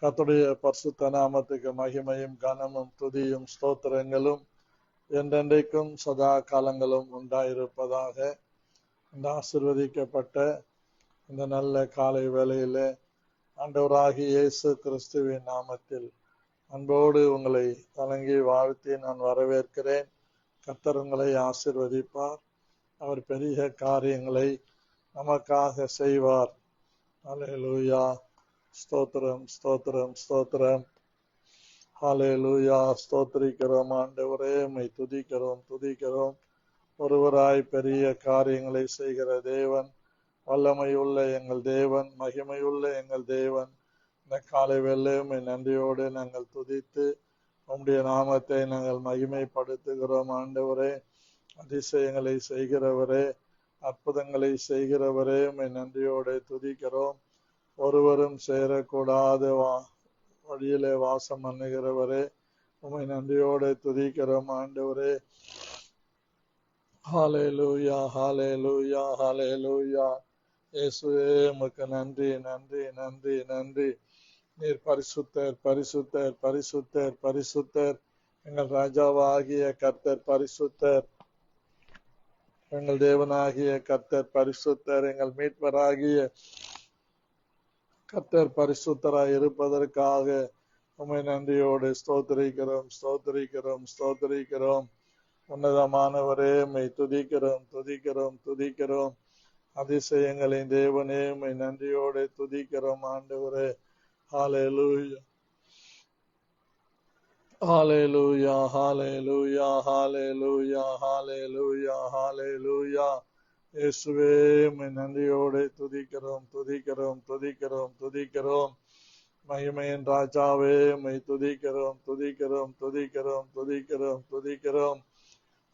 கர்த்தருடைய பரிசுத்த நாமத்துக்கு மகிமையும் கனமும் துதியும் ஸ்தோத்திரங்களும் என்றென்றைக்கும் சதா காலங்களும் உண்டாயிருப்பதாக. இந்த ஆசீர்வதிக்கப்பட்ட இந்த நல்ல காலை வேளையிலே ஆண்டவராகிய இயேசு கிறிஸ்துவின் நாமத்தில் அன்போடு உங்களை வணங்கி வாழ்த்தி நான் வரவேற்கிறேன். கர்த்தர் உங்களை ஆசீர்வதிப்பார். அவர் பெரிய காரியங்களை நமக்காக செய்வார். அல்லேலூயா. ஸ்தோத்திரம் ஸ்தோத்திரம் ஸ்தோத்திரம். ஹல்லேலூயா. ஸ்தோத்திரிக்கிறோம் ஆண்டவரே, உம்மை துதிக்கிறோம். ஒருவராய் பெரிய காரியங்களை செய்கிற தேவன், வல்லமையுள்ள எங்கள் தேவன், மகிமையுள்ள எங்கள் தேவன், இந்த காலை வேளையிலே உம்மை நன்றியோடு நாங்கள் துதித்து உம்முடைய நாமத்தை நாங்கள் மகிமைப்படுத்துகிறோம். ஆண்டவரே, அதிசயங்களை செய்கிறவரே, அற்புதங்களை செய்கிறவரே, உம்மை நன்றியோடு துதிக்கிறோம். ஒருவரும் சேரக்கூடாத வழியிலே வாசம் பண்ணுகிறவரே, உம்மை நன்றியோடு துதிக்கிறோம் ஆண்டவரே. ஹல்லேலூயா ஹல்லேலூயா ஹல்லேலூயா. இயேசுவே, உமக்கு நன்றி நன்றி நன்றி நன்றி. நீர் பரிசுத்தர் பரிசுத்தர் பரிசுத்தர் பரிசுத்தர். எங்கள் ராஜாவாகிய கர்த்தர் பரிசுத்தர். எங்கள் தேவனாகிய கர்த்தர் பரிசுத்தர். எங்கள் மீட்பராகிய கர்த்தர் பரிசுத்தராய் இருப்பதற்காக உம்மை நன்றியோடு ஸ்தோத்திரிக்கிறோம். உன்னதமானவரே, உம்மை துதிக்கிறோம். அதிசயங்களின் தேவனே, உம்மை நன்றியோடு துதிக்கிறோம் ஆண்டவரே. ஹல்லேலூயா ஹல்லேலூயா ஹல்லேலூயா ஹல்லேலூயா ஹல்லேலூயா ஹல்லேலூயா. இயேசுவே, உம்மை நன்றியோடு துதிக்கிறோம். மகிமையின் ராஜாவே, உம்மை துதிக்கிறோம்.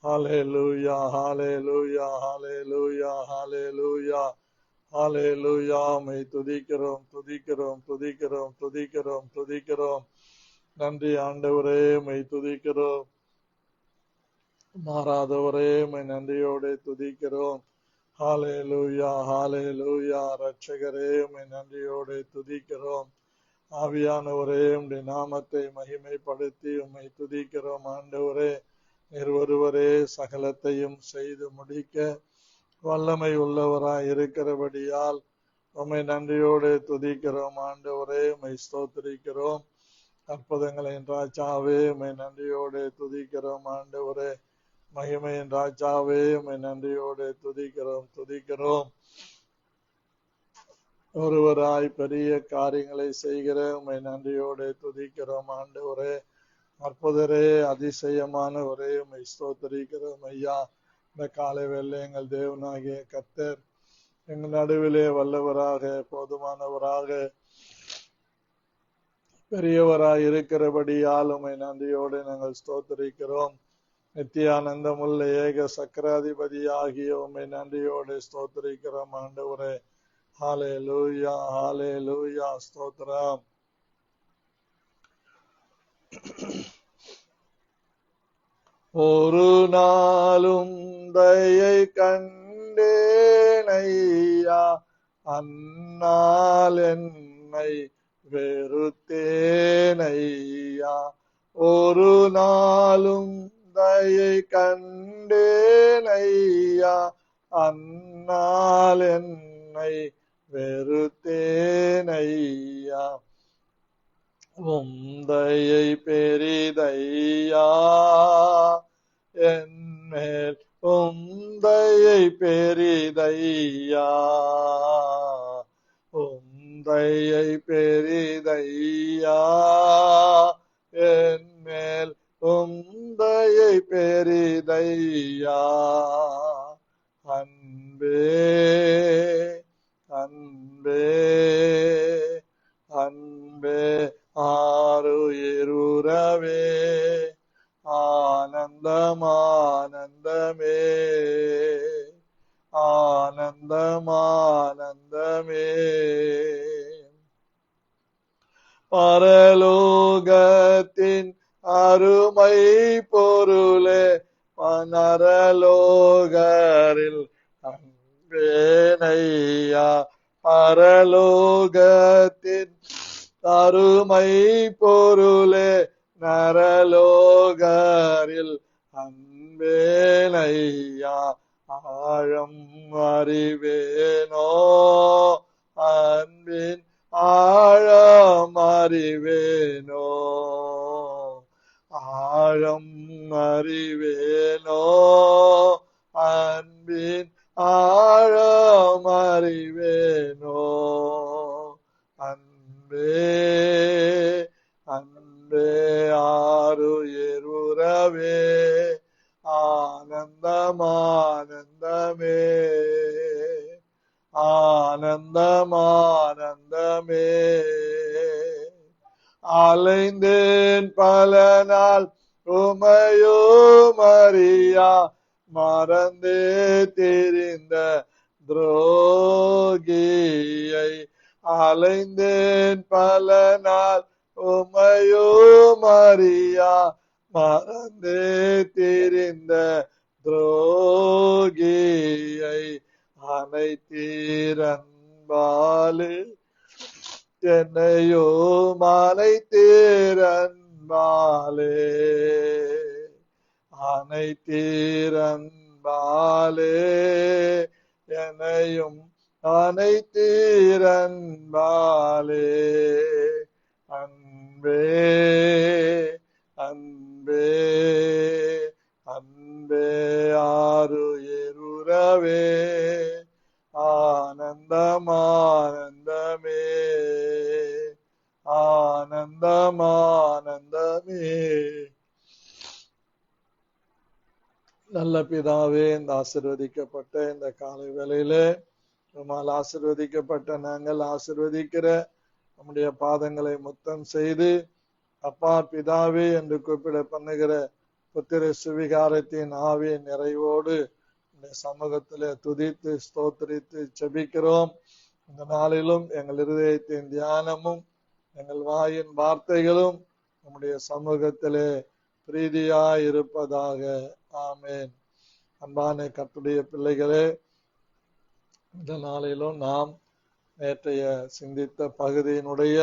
ஹல்லேலூயா ஹல்லேலூயா ஹல்லேலூயா ஹல்லேலூயா ஹல்லேலூயா. உம்மை துதிக்கிறோம். நன்றி ஆண்டவரே, உம்மை துதிக்கிறோம். மாறாதவரே, உம்மை நன்றியோடு துதிக்கிறோம். ஹல்லேலூயா ஹல்லேலூயா. இரட்சகரே, உம்மை நன்றியோடு துதிக்கிறோம். ஆவியானவரே, உம்முடைய நாமத்தை மகிமைப்படுத்தி உம்மை துதிக்கிறோம் ஆண்டவரே. நீர் ஒருவரே சகலத்தையும் செய்து முடிக்க வல்லமை உள்ளவராய் இருக்கிறபடியால் உம்மை நன்றியோடு துதிக்கிறோம் ஆண்டவரே. உம்மை ஸ்தோத்திரிக்கிறோம். அற்புதங்களின் ராஜாவே, உம்மை நன்றியோடு துதிக்கிறோம் ஆண்டவரே. மகிமையின் ராஜாவே, உம்மை நன்றியோடு துதிக்கிறோம். ஒருவராய் பெரிய காரியங்களை செய்கிற உம்மை நன்றியோடு துதிக்கிறோம் ஆண்டவரே. அற்புதரே, அதிசயமானவரே, உம்மை ஸ்தோத்திரிக்கிறோம் ஐயா. இந்த காலை வேளையிலே எங்கள் தேவனாகிய கர்த்தர் எங்கள் நடுவிலே வல்லவராக, போதுமானவராக, பெரியவராய் இருக்கிறபடியால் உம்மை நன்றியோடு நாங்கள் ஸ்தோத்திரிக்கிறோம். நித்தியானந்தமுள்ள ஏக சக்கராதிபதியாகிய உம்மை நன்றியோடு ஸ்தோத்திரிக்கிறோம் ஆண்டவரே. ஹல்லேலூயா ஹல்லேலூயா. ஸ்தோத்திரம். ஒரு நாளும் தயை கண்டேனையா, அந்நாள் என்னை வெறுத்தேனையா. ஒரு நாளும் தயை கண்டேனையா, அந்நாள் என்னை வெறுத்தேனையா. உம்தயை பெரிதையா என்மேல், உம்தயை பெரிதையா. உம்தயை பெரிதையா என்மேல், உம்தயை பெரிதையா. அன்பே அன்பே அன்பே ஆருயிருவே, ஆனந்தமே பரலோகத்தின் அருமை பொருளே, பரலோகரில் அன்பேனையா. பரலோகத்தின் அருமை பொருளே நரலோகரில் அன்பேனையா ஆழம் அறிவேனோ அன்பின் ஆழம் அறிவேனோ ஆழம் அறிவேனோ அன்பின் ஆழம் அறிவேனோ அன்பே அன்பே ஆருயிர் உறவே ஆனந்தம் ஆனந்தமே ஆனந்தம் ஆனந்தமே அலைந்தேன் பல நாள் உமையோ மரியா மறந்தே தெரிந்த துரோகியை அலைந்தேன் பல நாள் உமையோ மரியா மறந்தே தெரிந்த துரோகியை அனைத்தீரன்பாலே என்னையோ அனைத்தீரன்பாலே அனைத்தீரன்பாலே என்னையும் அனைத்தீரன்பாலே அன்பே அன்பே அன்பே ஆருயிர் உறவே ஆனந்தம் ஆனந்தமே ஆனந்தம் ஆனந்தமே. நல்ல பிதாவே, இந்த ஆசீர்வதிக்கப்பட்ட இந்த காலை வேளையிலே நம்மால் ஆசீர்வதிக்கப்பட்ட நாங்கள் ஆசீர்வதிக்கிற நம்முடைய பாதங்களை முத்தம் செய்து அப்பா பிதாவே என்று கூப்பிட பண்ணுகிற புத்திர சுவிகாரத்தின் ஆவிய நிறைவோடு இந்த சமூகத்திலே துதித்து ஸ்தோத்திரித்து ஜெபிக்கிறோம். இந்த நாளிலும் எங்கள் இருதயத்தின் தியானமும் எங்கள் வாயின் வார்த்தைகளும் நம்முடைய சமூகத்திலே பிரீதியாய் இருப்பதாக. ஆமேன். அன்பான கர்த்தருடைய பிள்ளைகளே, இந்த நாளிலும் நாம் நேற்றைய சிந்தித்த பகுதியினுடைய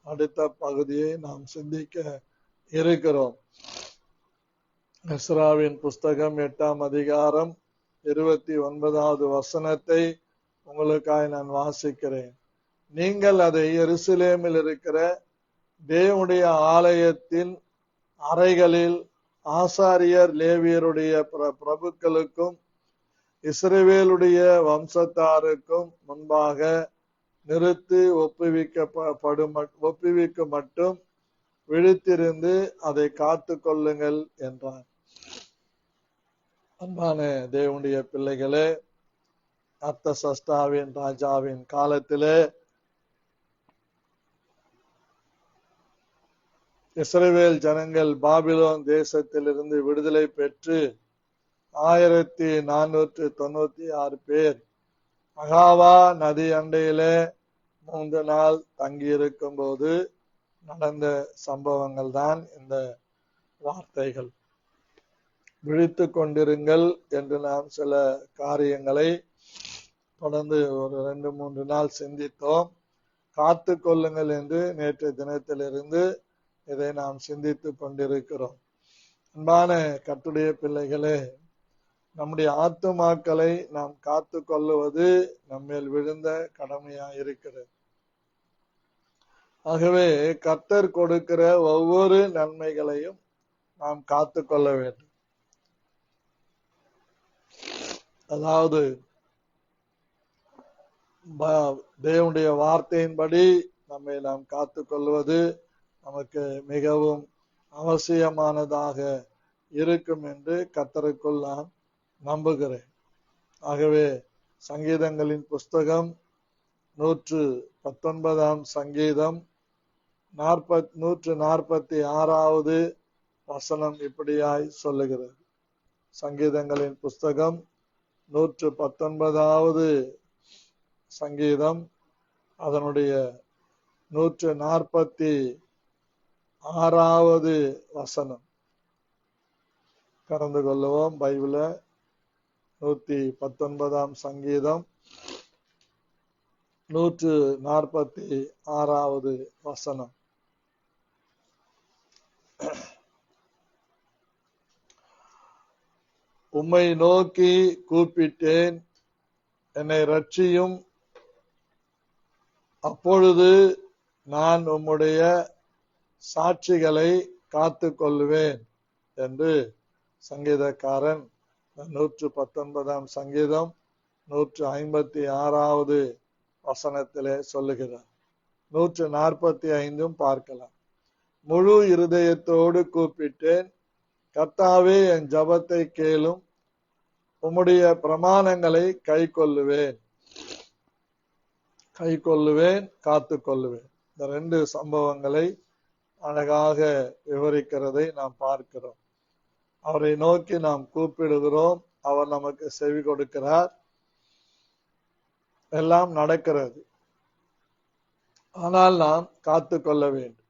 அடுத்த பகுதியை நாம் சிந்திக்க இருக்கிறோம். எஸ்ராவின் புஸ்தகம் 8ஆம் அதிகாரம் 29வது வசனத்தை உங்களுக்காக நான் வாசிக்கிறேன். நீங்கள் அதை எருசலேமில் இருக்கிற தேவனுடைய ஆலயத்தின் அறைகளில் ஆசாரியர் லேவியருடைய பிரபுக்களுக்கும் இஸ்ரவேலுடைய வம்சத்தாருக்கும் முன்பாக நிறுத்தி ஒப்புவிக்க மட்டும் விழித்திருந்து அதை காத்து கொள்ளுங்கள் என்றார். அன்பான தேவனுடைய பிள்ளைகளே, அர்தசஷ்டாவின் ராஜாவின் காலத்திலே இஸ்ரவேல் ஜனங்கள் பாபிலோன் தேசத்திலிருந்து விடுதலை பெற்று 1496 பேர் அகாவா நதி அண்டையிலே 3 நாள் தங்கியிருக்கும் போது நடந்த சம்பவங்கள் தான் இந்த வார்த்தைகள். விழித்து கொண்டிருங்கள் என்று நாம் சில காரியங்களை தொடர்ந்து ஒரு 2-3 நாள் சிந்தித்தோம். காத்து கொள்ளுங்கள் என்று நேற்று தினத்திலிருந்து இதை நாம் சிந்தித்து கொண்டிருக்கிறோம். அன்பான கர்த்தருடைய பிள்ளைகளே, நம்முடைய ஆத்துமாக்களை நாம் காத்து கொள்ளுவது நம்மேல் விழுந்த கடமையாயிருக்கிறது. ஆகவே கர்த்தர் கொடுக்கிற ஒவ்வொரு நன்மைகளையும் நாம் காத்து கொள்ள வேண்டும். அதாவது தேவனுடைய வார்த்தையின்படி நம்மை நாம் காத்து கொள்வது நமக்கு மிகவும் அவசியமானதாக இருக்கும் என்று கர்த்தருக்குள் நான் நம்புகிறேன். ஆகவே சங்கீதங்களின் புஸ்தகம் 119ஆம் சங்கீதம் 146வது வசனம் இப்படியாய் சொல்லுகிறது. சங்கீதங்களின் புஸ்தகம் 119வது சங்கீதம் அதனுடைய 146வது வசனம். கடந்து கொள்ளுவோம். பைபிள 119ஆம் சங்கீதம் 146வது வசனம். உம்மை நோக்கி கூப்பிட்டேன், என்னை ரட்சியும், அப்பொழுது நான் உம்முடைய சாட்சிகளை காத்து கொள்வேன் என்று சங்கீதக்காரன் 119ஆம் சங்கீதம் 156வது வசனத்திலே சொல்லுகிறார். 145 பார்க்கலாம். முழு இருதயத்தோடு கூப்பிட்டேன், கர்த்தாவே என் ஜபத்தை கேளும், உம்முடைய பிரமாணங்களை கை கொள்ளுவேன், காத்து கொள்ளுவேன். இந்த ரெண்டு சம்பவங்களை அழகாக விவரிக்கிறதை நாம் பார்க்கிறோம். அவரை நோக்கி நாம் கூப்பிடுகிறோம், அவர் நமக்கு செவி கொடுக்கிறார், எல்லாம் நடக்கிறது. ஆனால் நாம் காத்து கொள்ள வேண்டும்,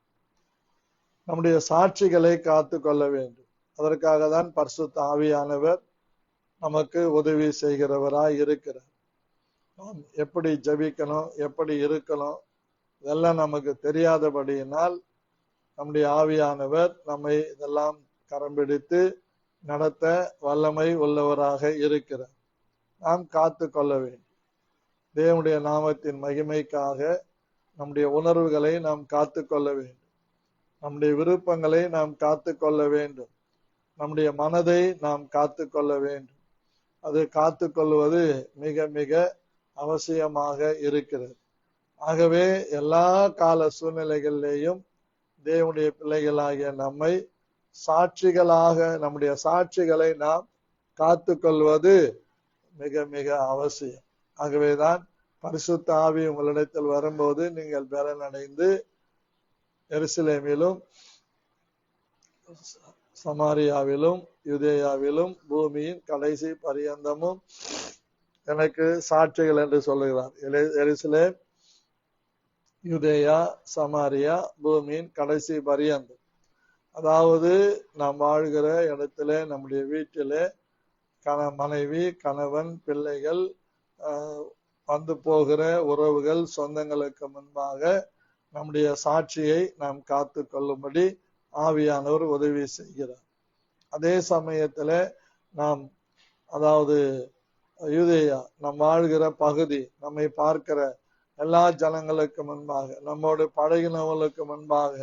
நம்முடைய சாட்சிகளை காத்து கொள்ள வேண்டும். அதற்காக தான் பரிசுத்த ஆவியானவர் நமக்கு உதவி செய்கிறவராய் இருக்கிறார். நாம் எப்படி ஜெபிக்கணும், எப்படி இருக்கணும், இதெல்லாம் நமக்கு தெரியாதபடியினால் நம்முடைய ஆவியானவர் நம்மை இதெல்லாம் கரம் பிடித்து நடத்த வல்லமை உள்ளவராக இருக்கிறார். நாம் காத்து கொள்ள வேண்டும். தேவனுடைய நாமத்தின் மகிமைக்காக நம்முடைய உணர்வுகளை நாம் காத்து கொள்ள வேண்டும், நம்முடைய விருப்பங்களை நாம் காத்து கொள்ள வேண்டும், நம்முடைய மனதை நாம் காத்து கொள்ள வேண்டும். அது காத்து கொள்வது மிக மிக அவசியமாக இருக்கிறது. ஆகவே எல்லா கால சூழ்நிலைகளிலேயும் தேவனுடைய பிள்ளைகளாகிய நம்மை சாட்சிகளாக, நம்முடைய சாட்சிகளை நாம் காத்து கொள்வது மிக மிக அவசியம். ஆகவேதான் பரிசுத்த ஆவி உங்களிடத்தில் வரும்போது நீங்கள் பலனடைந்து எருசலேமிலும் சமாரியாவிலும் யூதேயாவிலும் பூமியின் கடைசி பரியந்தமும் எனக்கு சாட்சிகள் என்று சொல்லுகிறார். எருசலேம், யூதேயா, சமாரியா, பூமியின் கடைசி பரியந்தம். அதாவது நாம் வாழ்கிற இடத்துல, நம்முடைய வீட்டிலே மனைவி, கணவன், பிள்ளைகள், வந்து போகிற உறவுகள், சொந்தங்களுக்கு முன்பாக நம்முடைய சாட்சியை நாம் காத்து கொள்ளும்படி ஆவியானவர் உதவி செய்கிறார். அதே சமயத்துல நாம், அதாவது யூதேயா, நம் வாழ்கிற பகுதி, நம்மை பார்க்கிற எல்லா ஜனங்களுக்கு முன்பாக, நம்மோடு பழகினவர்களுக்கு முன்பாக,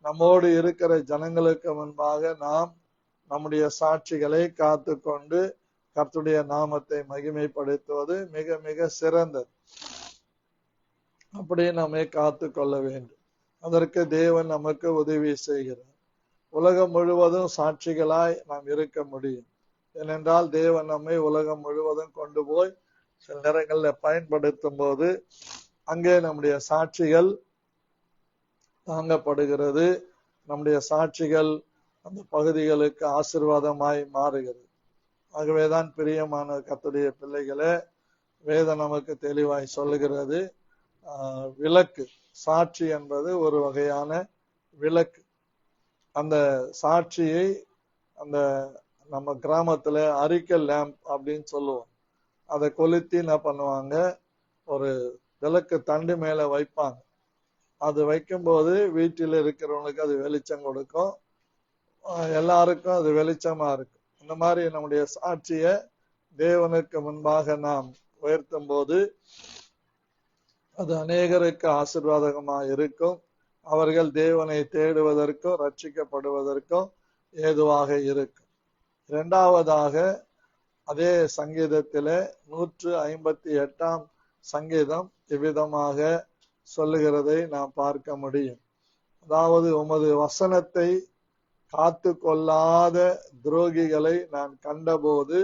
நம்மோடு இருக்கிற ஜனங்களுக்கு முன்பாக நாம் நம்முடைய சாட்சிகளை காத்து கொண்டு கர்த்தருடைய நாமத்தை மகிமைப்படுத்துவது மிக மிக சிறந்தது. அப்படி நம்மை காத்து கொள்ள வேண்டும். அதற்கு தேவன் நமக்கு உதவி செய்கிறார். உலகம் முழுவதும் சாட்சிகளாய் நாம் இருக்க முடியும். ஏனென்றால் தேவன் நம்மை உலகம் முழுவதும் கொண்டு போய் சில நேரங்களில் பயன்படுத்தும் போது அங்கே நம்முடைய சாட்சிகள் தாங்கப்படுகிறது. நம்முடைய சாட்சிகள் அந்த பகுதிகளுக்கு ஆசீர்வாதமாய் மாறுகிறது. ஆகவேதான் பிரியமான கர்த்தருடைய பிள்ளைகளே, வேதம் நமக்கு தெளிவாய் சொல்லுகிறது, விளக்கு, சாட்சி என்பது ஒரு வகையான விளக்கு. அந்த சாட்சியை அந்த நம்ம கிராமத்துல அரிக்கல் லேம்ப் அப்படின்னு சொல்லுவோம். அதை கொளுத்தி என்ன பண்ணுவாங்க, ஒரு விளக்கு தண்டு மேல வைப்பாங்க. அது வைக்கும்போது வீட்டில் இருக்கிறவங்களுக்கு அது வெளிச்சம் கொடுக்கும், எல்லாருக்கும் அது வெளிச்சமா இருக்கும். இந்த மாதிரி நம்முடைய சாட்சிய தேவனுக்கு முன்பாக நாம் உயர்த்தும் போது அது அநேகருக்கு ஆசீர்வாதமா இருக்கும். அவர்கள் தேவனை தேடுவதற்கும் ரட்சிக்கப்படுவதற்கும் ஏதுவாக இருக்கும். இரண்டாவதாக, அதே சங்கீதத்திலே 158ஆம் சங்கீதம் இவ்விதமாக சொல்லுகிறதை நாம் பார்க்க முடியும். அதாவது, உமது வசனத்தை காத்து கொள்ளாத துரோகிகளை நான் கண்டபோது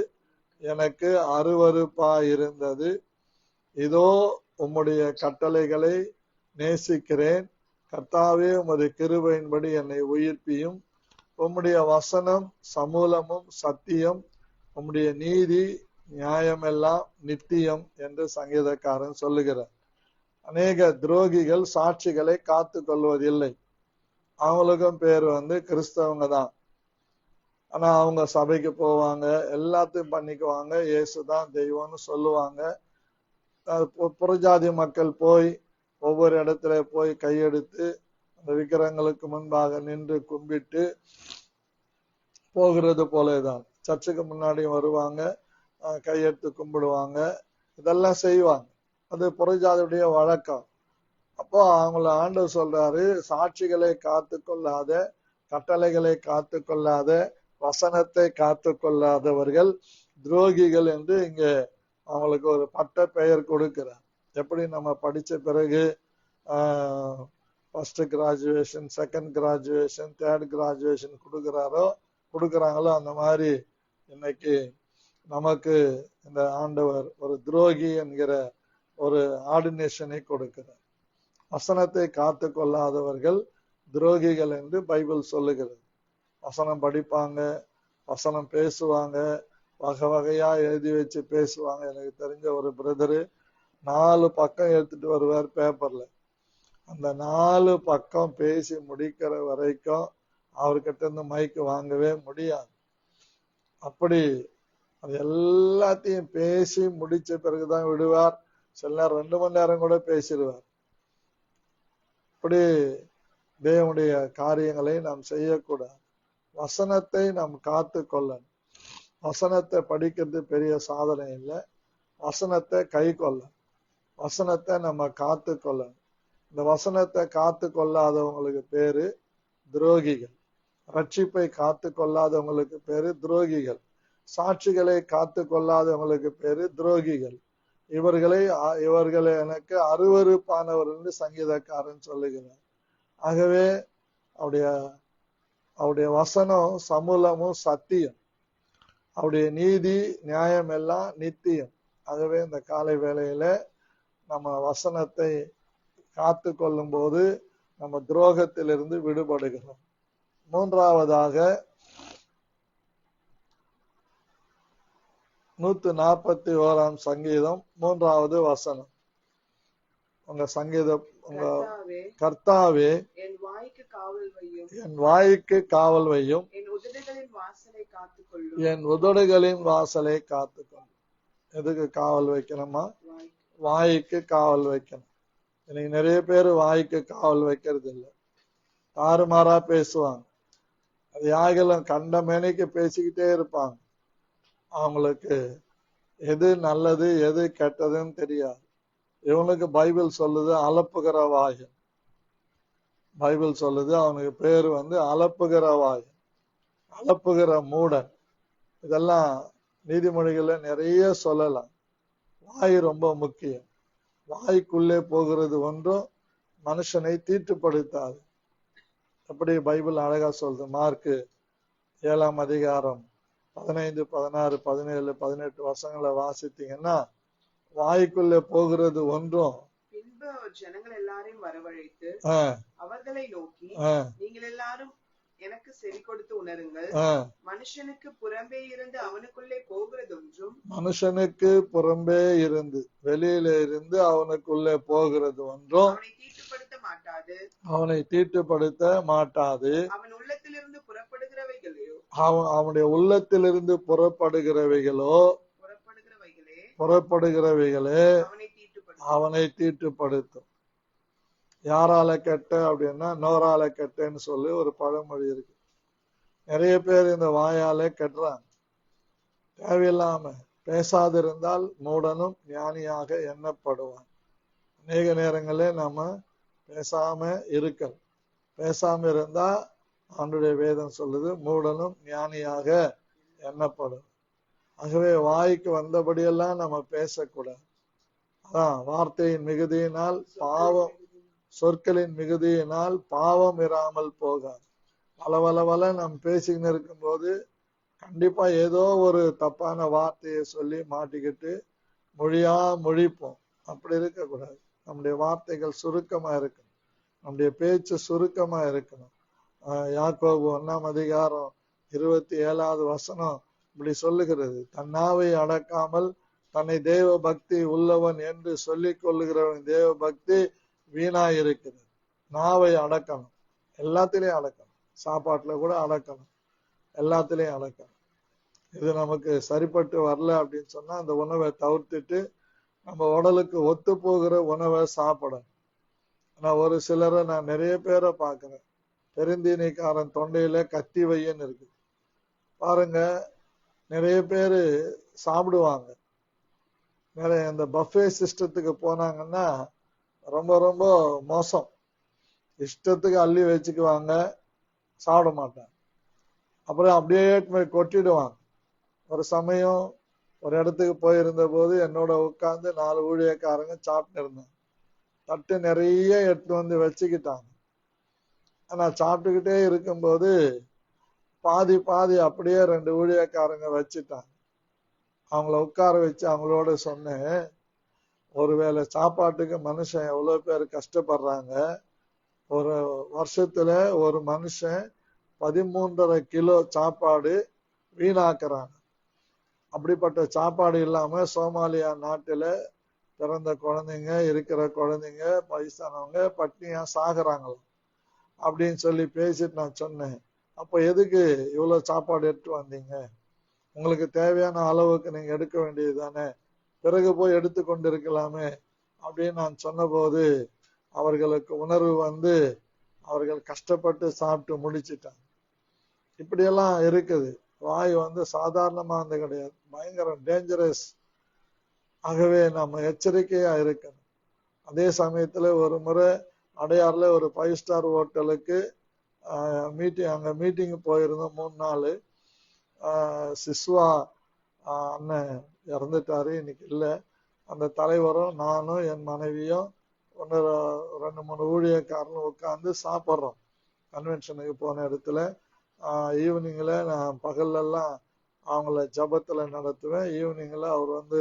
எனக்கு அருவருப்பாயிருந்தது. இதோ உம்முடைய கட்டளைகளை நேசிக்கிறேன். கர்த்தாவே, உமது கிருபையின்படி என்னை உயிர்ப்பியும். உம்முடைய வசனம் சமூலமும் சத்தியம், உம்முடைய நீதி நியாயமெல்லாம் நித்தியம் என்று சங்கீதக்காரன் சொல்லுகிறார். அநேக துரோகிகள் சாட்சிகளை காத்து கொள்வதில்லை. அவங்களுக்கும் பேர் கிறிஸ்தவங்க தான். ஆனா அவங்க சபைக்கு போவாங்க, எல்லாத்தையும் பண்ணிக்குவாங்க, இயேசுதான் தெய்வம்னு சொல்லுவாங்க. புறஜாதி மக்கள் போய் ஒவ்வொரு இடத்துல போய் கையெடுத்து அந்த விக்கிரகங்களுக்கு முன்பாக நின்று கும்பிட்டு போகிறது போலதான். சர்ச்சுக்கு முன்னாடி வருவாங்க, கையெடுத்து கும்பிடுவாங்க, இதெல்லாம் செய்வாங்க. அது புறஜாதியுடைய வழக்கம். அப்போ அவங்கள ஆண்டவர் சொல்றாரு, சாட்சிகளை காத்து கொள்ளாத, கட்டளைகளை காத்து கொள்ளாத, வசனத்தை காத்து கொள்ளாதவர்கள் துரோகிகள் என்று இங்க அவங்களுக்கு ஒரு பட்ட பெயர் கொடுக்கிறார். எப்படி நம்ம படிச்ச பிறகு first graduation, second graduation, third graduation கொடுக்கறாங்களோ அந்த மாதிரி இன்னைக்கு நமக்கு இந்த ஆண்டவர் ஒரு துரோகி என்கிற ஒரு ஆர்டினேஷனை கொடுக்கிறார். வசனத்தை காத்து கொள்ளாதவர்கள் துரோகிகள் என்று பைபிள் சொல்லுகிறது. வசனம் படிப்பாங்க, வசனம் பேசுவாங்க, வகை வகையா எழுதி வச்சு பேசுவாங்க. எனக்கு தெரிஞ்ச ஒரு பிரதரு 4 பக்கம் எடுத்துட்டு வருவார் பேப்பர்ல. அந்த 4 பக்கம் பேசி முடிக்கிற வரைக்கும் அவர்கிட்ட இருந்து மைக்கு வாங்கவே முடியாது. அப்படி அது எல்லாத்தையும் பேசி முடிச்ச பிறகுதான் விடுவார். சில நேரம் 2 மணி நேரம் கூட பேசிடுவார். இப்படி தேவனுடைய காரியங்களை நாம் செய்யக்கூடாது. வசனத்தை நாம் காத்து கொள்ளணும். வசனத்தை படிக்கிறது பெரிய சாதனை இல்லை, வசனத்தை கை கொள்ளணும், வசனத்தை நம்ம காத்து கொள்ளணும். இந்த வசனத்தை காத்து கொள்ளாதவங்களுக்கு பேரு துரோகிகள். ரட்சிப்பை காத்து கொள்ளாதவங்களுக்கு பேரு துரோகிகள். சாட்சிகளை காத்து கொள்ளாதவங்களுக்கு பேரு துரோகிகள். இவர்களை எனக்கு அருவருப்பானவர் என்று சங்கீதக்காரன் சொல்லுகிறார். ஆகவே அவருடைய வசனம் சமூலமும் சத்தியம், அவருடைய நீதி நியாயம் எல்லாம் நித்தியம். ஆகவே இந்த காலை வேளையில நம்ம வசனத்தை காத்து கொள்ளும் போது நம்ம துரோகத்திலிருந்து விடுபடுகிறோம். மூன்றாவதாக 141 சங்கீதம் 3வது வசனம். உங்க சங்கீதம், உங்க கர்த்தாவே என் வாய்க்கு காவல் வையும், என் உதடுகளின் வாசலை காத்துக்கொள்ளும். எதுக்கு காவல் வைக்கணுமா? வாய்க்கு காவல் வைக்கணும். இன்னைக்கு நிறைய பேர் வாய்க்கு காவல் வைக்கிறது இல்லை, தாறுமாறா பேசுவாங்க. அது யாகலும் கண்ட மேனைக்கு பேசிக்கிட்டே இருப்பாங்க. அவங்களுக்கு எது நல்லது எது கெட்டதுன்னு தெரியாது. இவனுக்கு பைபிள் சொல்லுது அலப்புகிற வாயன். பைபிள் சொல்லுது அவனுக்கு பேரு அலப்புகிற வாயன், அலப்புகிற மூடன். இதெல்லாம் நீதிமொழிகளை நிறைய சொல்லலாம். வாய் ரொம்ப முக்கியம். வாய்க்குள்ளே போகிறது ஒன்றும் மனுஷனை தீட்டுப்படுத்தாது. எப்படி பைபிள் அழகா சொல்றது. மார்க்கு 7ஆம் அதிகாரம் 15, 16, 17, 18 வசனங்களை வாசித்தீங்கன்னா, வாய்க்குள்ளே போகிறது ஒன்றும். பின்பு ஜனங்கள் எல்லாரையும் வரவழைத்து அவர்களை நோக்கி, நீங்கள் எல்லாரும் எனக்கு செவி கொடுத்து உணருங்கள். மனுஷனுக்கு புறம்பே இருந்து அவனுக்குள்ளே போகிறது ஒன்றும், மனுஷனுக்கு புறம்பே இருந்து வெளியில இருந்து அவனுக்குள்ளே போகிறது ஒன்றும் அவனை தீட்டுப்படுத்த மாட்டாது, அவனை தீட்டுப்படுத்த மாட்டாது. அவன் உள்ளத்திலிருந்து புறப்படுகிறவைகளோ, அவனுடைய உள்ளத்திலிருந்து புறப்படுகிறவைகளே அவனை தீட்டுப்படுத்தும். யாரால கெட்ட அப்படின்னா நோரால கெட்டன்னு சொல்லி ஒரு பழமொழி இருக்கு. நிறைய பேர் இந்த வாயாலே கெட்டுறாங்க. தேவையில்லாம பேசாதிருந்தால் மூடனும் ஞானியாக எண்ணப்படுவான். அநேக நேரங்களே நம்ம பேசாம இருக்கணும். பேசாம இருந்தா ஆண்டவருடைய வேதம் சொல்லுது மூடனும் ஞானியாக எண்ணப்படும். ஆகவே வாய்க்கு வந்தபடியெல்லாம் நம்ம பேசக்கூடாது. அதான் வார்த்தையின் மிகுதியினால் பாவம், சொற்களின் மிகுதியினால் பாவம் இராமல் போகாது. வளவளவல நம்ம பேசிக்கின்னு இருக்கும் போது கண்டிப்பா ஏதோ ஒரு தப்பான வார்த்தையை சொல்லி மாட்டிக்கிட்டு மொழிப்போம். அப்படி இருக்கக்கூடாது. நம்முடைய வார்த்தைகள் சுருக்கமா இருக்கணும், நம்முடைய பேச்சு சுருக்கமா இருக்கணும். யாக்கோபு 1ஆம் அதிகாரம் 27வது வசனம் இப்படி சொல்லுகிறது, தன்னாவை அடக்காமல் தன்னை தேவ பக்தி உள்ளவன் என்று சொல்லிக் கொள்ளுகிறவன் தேவ பக்தி வீணாயிருக்கிறது. நாவை அடக்கணும், எல்லாத்திலையும் அடக்கணும், சாப்பாட்டுல கூட அடக்கணும், எல்லாத்திலையும் அடக்கணும். இது நமக்கு சரிப்பட்டு வரல அப்படின்னு சொன்னா அந்த உணவை தவிர்த்துட்டு நம்ம உடலுக்கு ஒத்து போகிற உணவை சாப்பிடணும். ஆனா ஒரு சிலரை நான் நிறைய பேரை பார்க்கிறேன், பெருந்தீனிக்காரன் தொண்டையில கத்தி வையன்னு இருக்கு பாருங்க. நிறைய பேரு சாப்பிடுவாங்க, நிறைய இந்த பஃபே சிஸ்டத்துக்கு போனாங்கன்னா ரொம்ப ரொம்ப மோசம். இஷ்டத்துக்கு அள்ளி வச்சுக்குவாங்க, சாப்பிட மாட்டாங்க, அப்புறம் அப்படியே கொட்டிடுவாங்க. ஒரு சமயம் ஒரு இடத்துக்கு போயிருந்த போது என்னோட உட்கார்ந்து 4 ஊழியக்காரங்க சாப்பிட்டு இருந்தாங்க. தட்டு நிறைய எடுத்து வந்து வச்சுக்கிட்டாங்க. ஆனா சாப்பிட்டுக்கிட்டே இருக்கும்போது பாதி பாதி அப்படியே 2 ஊழியக்காரங்க வச்சுட்டாங்க. அவங்கள உட்கார வச்சு அவங்களோட சொன்னேன், ஒருவேளை சாப்பாட்டுக்கு மனுஷன் எவ்வளவு பேர் கஷ்டப்படுறாங்க. ஒரு வருஷத்துல ஒரு மனுஷன் 13.5 கிலோ சாப்பாடு வீணாக்குறாங்க. அப்படிப்பட்ட சாப்பாடு இல்லாம சோமாலியா நாட்டுல பிறந்த குழந்தைங்க, இருக்கிற குழந்தைங்க, வயசானவங்க பட்னியா சாகுறாங்களாம் அப்படின்னு சொல்லி பேசிட்டு நான் சொன்னேன், அப்ப எதுக்கு இவ்வளவு சாப்பாடு எடுத்து வந்தீங்க? உங்களுக்கு தேவையான அளவுக்கு நீங்க எடுக்க வேண்டியது தானே, பிறகு போய் எடுத்து கொண்டு இருக்கலாமே அப்படின்னு நான் சொன்ன போது அவர்களுக்கு உணர்வு வந்து அவர்கள் கஷ்டப்பட்டு சாப்பிட்டு முடிச்சிட்டாங்க. இப்படியெல்லாம் இருக்குது. வாய் வந்து சாதாரணமானது கிடையாது, பயங்கரம், டேஞ்சரஸ். ஆகவே நம்ம எச்சரிக்கையா இருக்கணும். அதே சமயத்துல ஒரு முறை அடையாறுல ஒரு 5 ஸ்டார் ஹோட்டலுக்கு அங்க மீட்டிங் போயிருந்தோம். 3 நாள். சிஸ்வா அண்ணன் இறந்துட்டாரு, இன்னைக்கு இல்ல. அந்த தலைவரும் நானும் என் மனைவியும் 2-3 ஊழியக்காரனும் உட்கார்ந்து சாப்பிட்றோம். கன்வென்ஷனுக்கு போன இடத்துல ஈவினிங்ல நான் பகல்லெல்லாம் அவங்கள ஜபத்துல நடத்துவேன். ஈவினிங்ல அவர் வந்து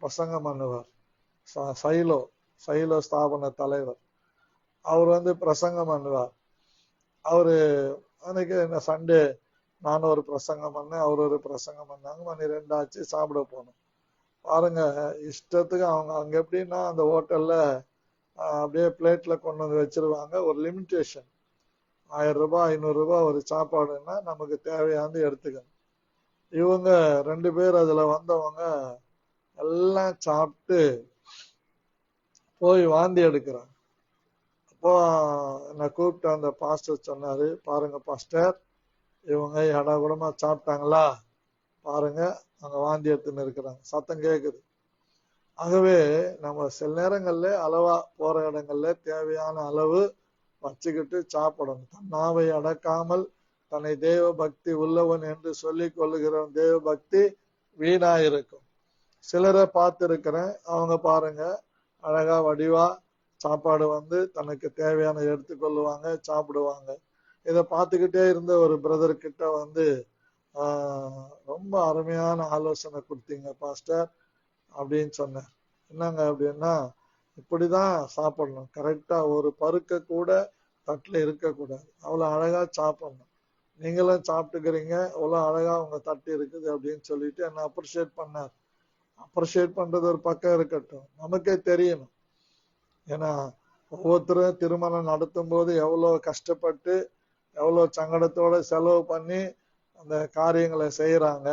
பிரசங்கம் பண்ணுவார். சைலோ ஸ்தாபன தலைவர் அவர் வந்து பிரசங்கம் பண்ணுவார். அவரு அன்னைக்கு என்ன சண்டே நானும் ஒரு பிரசங்கம் பண்ணேன், அவர் ஒரு பிரசங்கம் பண்ணாங்க. மணி 2 ஆச்சு, சாப்பிட போனோம். பாருங்க, இஷ்டத்துக்கு அவங்க அங்க எப்படின்னா அந்த ஹோட்டல்ல அப்படியே பிளேட்ல கொண்டு வந்து வச்சிருவாங்க. ஒரு லிமிட்டேஷன், 1000 ரூபாய் 500 ரூபாய் ஒரு சாப்பாடுன்னா நமக்கு தேவையானது எடுத்துக்கணும். இவங்க 2 பேர் அதுல வந்தவங்க எல்லாம் சாப்பிட்டு போய் வாந்தி எடுக்கிறாங்க. அப்போ என்னை கூப்பிட்டு அந்த பாஸ்டர் சொன்னாரு, பாருங்க பாஸ்டர், இவங்க இடகுடமா சாப்பிட்டாங்களா பாருங்க, அங்க வாந்தி எடுத்துன்னு இருக்கிறாங்க, சத்தம் கேக்குது. ஆகவே நம்ம சில நேரங்கள்ல அளவா போற இடங்கள்ல தேவையான அளவு வச்சுக்கிட்டு சாப்பிடணும். தன் நாவை அடக்காமல் தன்னை தேவ பக்தி உள்ளவன் என்று சொல்லிக் கொள்ளுகிறவன் தேவ பக்தி வீணாயிருக்கும். சிலரை பார்த்து இருக்கிறேன், அவங்க பாருங்க அழகா வடிவா சாப்பாடு வந்து தனக்கு தேவையான எடுத்துக்கொள்ளுவாங்க, சாப்பிடுவாங்க. இதை பார்த்துக்கிட்டே இருந்த ஒரு பிரதர் கிட்ட வந்து ரொம்ப அருமையான ஆலோசனை கொடுத்தீங்க பாஸ்டர் அப்படின்னு சொன்னேன். என்னங்க அப்படின்னா, இப்படிதான் சாப்பிடணும், கரெக்டா ஒரு பருக்க கூட தட்டுல இருக்கக்கூடாது, அவ்வளவு அழகா சாப்பிடணும். நீங்களும் சாப்பிட்டுக்கிறீங்க, அவ்வளவு அழகா உங்க தட்டு இருக்குது அப்படின்னு சொல்லிட்டு என்ன அப்ரிஷியேட் பண்ணார். அப்ரிஷியேட் பண்றது ஒரு பக்கம் இருக்கட்டும், நமக்கே தெரியணும். ஏன்னா ஒவ்வொருத்தரும் திருமணம் நடத்தும் போது எவ்வளவு கஷ்டப்பட்டு எவ்வளவு சங்கடத்தோட செலவு பண்ணி அந்த காரியங்களை செய்யறாங்க.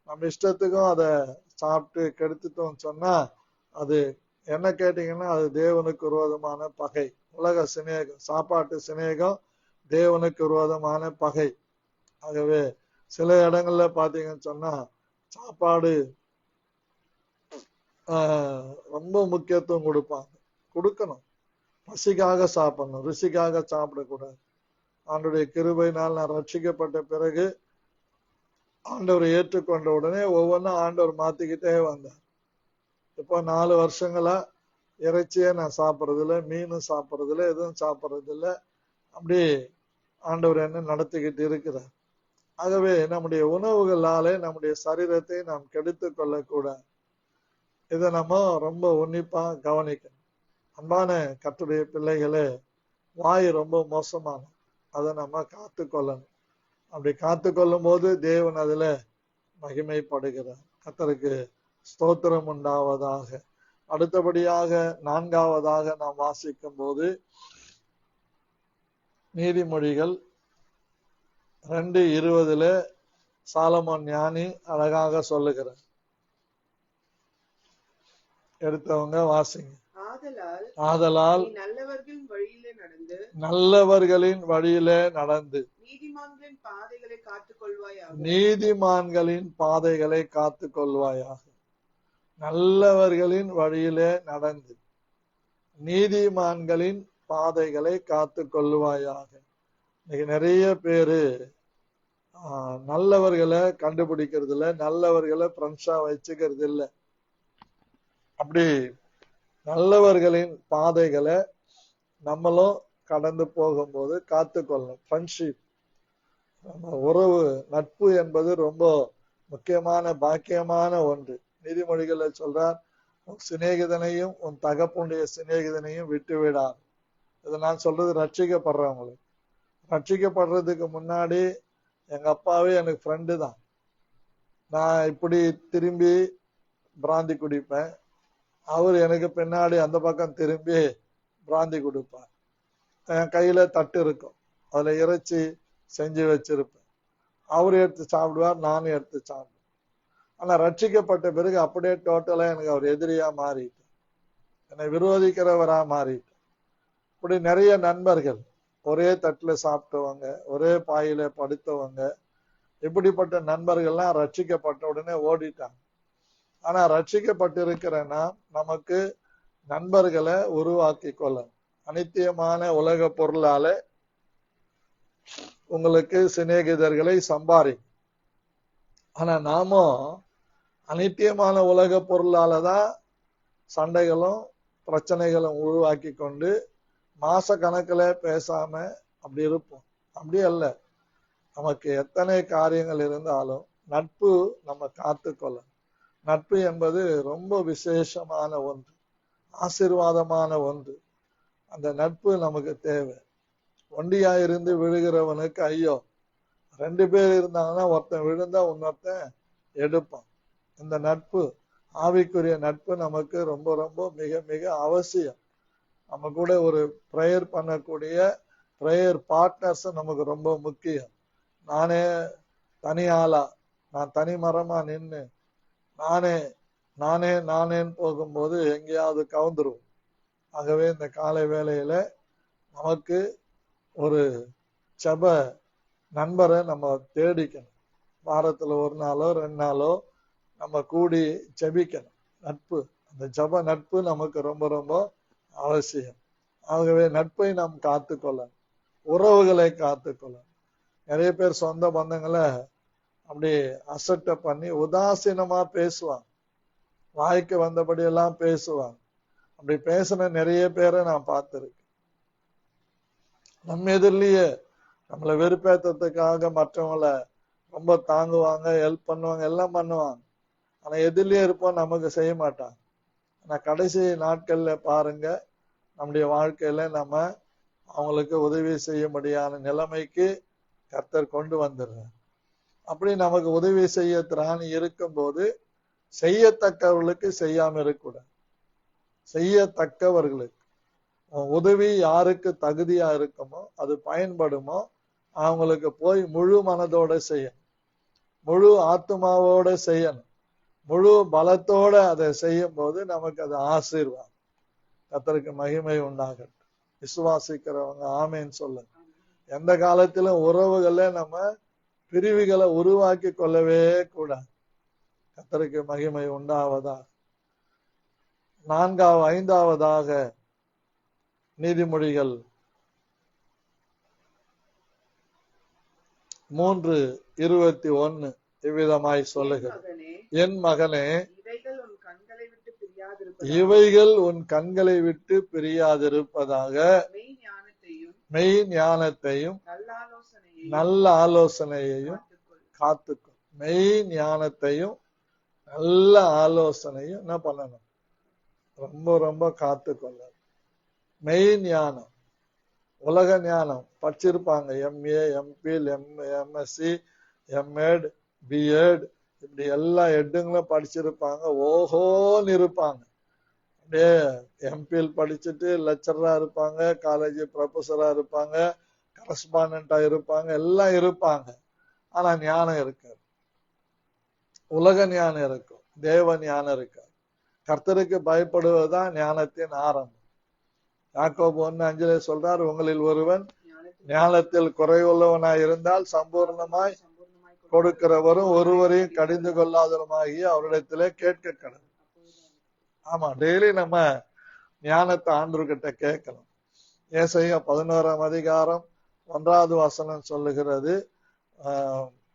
நம்ம இஷ்டத்துக்கும் அதை சாப்பிட்டு கெடுத்துட்டோம் சொன்னா அது என்ன கேட்டீங்கன்னா அது தேவனுக்கு விரோதமான பகை. உலக சிநேகம், சாப்பாட்டு சிநேகம் தேவனுக்கு விரோதமான பகை. ஆகவே சில இடங்கள்ல பாத்தீங்கன்னு சொன்னா சாப்பாடு ரொம்ப முக்கியத்துவம் கொடுக்கணும். பசிக்காக சாப்பிடணும், ருசிக்காக சாப்பிடக்கூடாது. ஆண்டவருடைய கிருபையினால் நான் ரட்சிக்கப்பட்ட பிறகு ஆண்டவரை ஏற்றுக்கொண்ட உடனே ஒவ்வொன்றும் ஆண்டவர் மாத்திக்கிட்டே வந்தார். இப்போ 4 வருஷங்களா இறைச்சியே நான் சாப்பிட்றது இல்லை, மீனும் சாப்பிட்றது இல்லை, எதுவும் சாப்பிட்றது இல்லை. அப்படி ஆண்டவர் என்ன நடத்திக்கிட்டு இருக்கிறார். ஆகவே நம்முடைய உணவுகளாலே நம்முடைய சரீரத்தை நாம் கெடுத்து கொள்ளக்கூடாது. இதை நம்ம ரொம்ப உன்னிப்பா கவனிக்கணும். அன்பான கர்த்தருடைய பிள்ளைகளே, வாய் ரொம்ப மோசமான, அதை நம்ம காத்து கொள்ளணும். அப்படி காத்து கொள்ளும் போது தேவன் அதுல மகிமைப்படுகிறார். கர்த்தருக்கு ஸ்தோத்திரம் உண்டாவதாக. அடுத்தபடியாக 4ஆவதாக நாம் வாசிக்கும் போது நீதிமொழிகள் 2:20 சாலமோன் ஞானி அழகாக சொல்லுகிறார். எடுத்தவங்க வாசிங்க. ஆதலால் நல்லவர்களின் வழியிலே நடந்து நீதிமான்களின் பாதைகளை காத்துக் கொள்வாயாக. நல்லவர்களின் வழியிலே நடந்து நீதிமான்களின் பாதைகளை காத்துக் கொள்வாயாக. இன்னைக்கு நிறைய பேரு நல்லவர்களை கண்டுபிடிக்கிறது இல்ல, நல்லவர்களை ஃப்ரெண்ட்ஸா வச்சுக்கிறது இல்ல. அப்படி நல்லவர்களின் பாதைகளை நம்மளும் கடந்து போகும்போது காத்துக்கொள்ளணும். ஃப்ரெண்ட்ஷிப், உறவு, நட்பு என்பது ரொம்ப முக்கியமான பாக்கியமான ஒன்று. நீதிமொழிகளை சொல்றார், உன் சிநேகிதனையும் உன் தகப்பனுடைய சிநேகிதனையும் விட்டு விடாது. இதை நான் சொல்றது ரட்சிக்கப்படுறவங்களுக்கு. ரட்சிக்கப்படுறதுக்கு முன்னாடி எங்க அப்பாவே எனக்கு ஃப்ரெண்டு தான். நான் இப்படி திரும்பி பிராந்தி குடிப்பேன், அவர் எனக்கு பின்னாடி அந்த பக்கம் திரும்பி பிராந்தி குடிப்பார். என் கையில தட்டு இருக்கும், அதுல இறைச்சி செஞ்சு வச்சிருப்பேன். அவர் எடுத்து சாப்பிடுவார், நானும் எடுத்து சாப்பிடுவேன். ஆனா ரட்சிக்கப்பட்ட பிறகு அப்படியே டோட்டலா எனக்கு அவர் எதிரியா மாறிட்டு, என்னை விரோதிக்கிறவரா மாறிட்டு. இப்படி நிறைய நண்பர்கள், ஒரே தட்டுல சாப்பிட்டவங்க, ஒரே பாயில படுத்தவங்க, இப்படிப்பட்ட நண்பர்கள்லாம் ரட்சிக்கப்பட்ட உடனே ஓடிட்டாங்க. ஆனா ரட்சிக்கப்பட்டிருக்கிறேன்னா நமக்கு நண்பர்களை உருவாக்கி கொள்ளணும். அனித்தியமான உலக பொருளால உங்களுக்கு சிநேகிதர்களை சம்பாரி. ஆனா நாமும் அனித்தியமான உலக பொருளாலதான் சண்டைகளும் பிரச்சனைகளும் உருவாக்கி கொண்டு மாச கணக்குல பேசாம அப்படி இருப்போம். அப்படி அல்ல, நமக்கு எத்தனை காரியங்கள் இருந்தாலும் நட்பு நம்ம காத்துக்கொள்ள. நட்பு என்பது ரொம்ப விசேஷமான ஒன்று, ஆசீர்வாதமான ஒன்று. அந்த நட்பு நமக்கு தேவை. ஒண்டியா இருந்து விழுகிறவனுக்கு ஐயோ, 2 பேர் இருந்தாங்கன்னா ஒருத்தன் விழுந்தா இன்னொருத்தன் எடுப்பான். இந்த நட்பு, ஆவிக்குரிய நட்பு நமக்கு ரொம்ப ரொம்ப மிக மிக அவசியம். நம்ம கூட ஒரு பிரேயர் பண்ணக்கூடிய பிரேயர் பார்ட்னர்ஸ் நமக்கு ரொம்ப முக்கியம். நானே தனி ஆளா, நான் தனி மரமா நின்று நானேன்னு போகும்போது எங்கேயாவது கவுந்துருவோம். ஆகவே இந்த காலை வேளையில நமக்கு ஒரு ஜெப நண்பரை நம்ம தேடிக்கணும். வாரத்துல 1 நாளோ 2 நாளோ நம்ம கூடி ஜெபிக்கணும். நட்பு, அந்த ஜெப நட்பு நமக்கு ரொம்ப ரொம்ப அவசியம். ஆகவே நட்பை நாம் காத்துக்கொள்ளணும், உறவுகளை காத்துக்கொள்ளணும். நிறைய பேர் சொந்த பந்தங்களை அப்படி அசட்டை பண்ணி உதாசீனமா பேசுவாங்க, வாய்க்கு வந்தபடி எல்லாம் பேசுவாங்க. அப்படி பேசின நிறைய பேரை நான் பார்த்திருக்கேன். நம்ம எதிரிலேயே நம்மளை வெறுப்பேற்றத்துக்காக மற்றவங்களை ரொம்ப தாங்குவாங்க, ஹெல்ப் பண்ணுவாங்க, எல்லாம் பண்ணுவாங்க. ஆனா எதிரிலேயே இருப்போம், நமக்கு செய்ய மாட்டாங்க. ஆனா கடைசி நாட்கள்ல பாருங்க, நம்முடைய வாழ்க்கையில நம்ம அவங்களுக்கு உதவி செய்யும்படியான நிலைமைக்கு கர்த்தர் கொண்டு வந்துடுறார். அப்படி நமக்கு உதவி செய்ய திராணி இருக்கும் போது செய்யத்தக்கவர்களுக்கு செய்யாம இருக்கக்கூடாது. செய்யத்தக்கவர்களுக்கு உதவி யாருக்கு தகுதியா இருக்குமோ, அது பயன்படுமோ, அவங்களுக்கு போய் முழு மனதோட செய்யணும், முழு ஆத்மாவோட செய்யணும், முழு பலத்தோட அதை செய்யும் போது நமக்கு அது ஆசீர்வாதம். கர்த்தருக்கு மகிமை உண்டாகட்டும். விசுவாசிக்கிறவங்க ஆமேன்னு சொல்லுங்க. எந்த காலத்திலும் உறவுகளை நம்ம பிரிவுகளை உருவாக்கி கொள்ளவே கூடாது. கர்த்தருக்கு மகிமை உண்டாவதா. 5ஆவதாக நீதிமொழிகள் 3:21 இவ்விதமாய் சொல்லுகிறது, என் மகனே, இவைகள் உன் கண்களை விட்டு பிரியாதிருப்பதாக, மெய் ஞானத்தையும் நல்ல ஆலோசனையையும் காத்துக்கும். மெய் ஞானத்தையும் நல்ல ஆலோசனையும் என்ன பண்ணணும்? ரொம்ப ரொம்ப காத்துக்கொள்ள. மெய் ஞானம், உலக ஞானம் படிச்சிருப்பாங்க, MA, MPhil, MSc, MEd, BEd, இப்படி எல்லா எட்டுங்களும் படிச்சிருப்பாங்க, ஓஹோன்னு இருப்பாங்க. அப்படியே MPhil படிச்சுட்டு லெக்சரரா இருப்பாங்க, காலேஜ் ப்ரொஃபஸரா இருப்பாங்க, கரஸ்பாண்டா இருப்பாங்க, எல்லாம் இருப்பாங்க. ஆனா ஞானம் இருக்காது. உலக ஞானம் இருக்கும், தேவ ஞானம் இருக்காது. கர்த்தருக்கு பயப்படுவதுதான் ஞானத்தின் ஆரம்பம். யாக்கோபு 1:5 சொல்றார், உங்களில் ஒருவன் ஞானத்தில் குறைவுள்ளவனாய் இருந்தால் சம்பூர்ணமாய் கொடுக்கிறவரும் ஒருவரையும் கடிந்து கொள்ளாதவருமாகி அவரிடத்திலே கேட்க கடவுள். ஆமா, டெய்லி நம்ம ஞானத்தை ஆண்டவர்கிட்ட கேட்கணும். ஏசாயா 11:1 சொல்லுகிறது,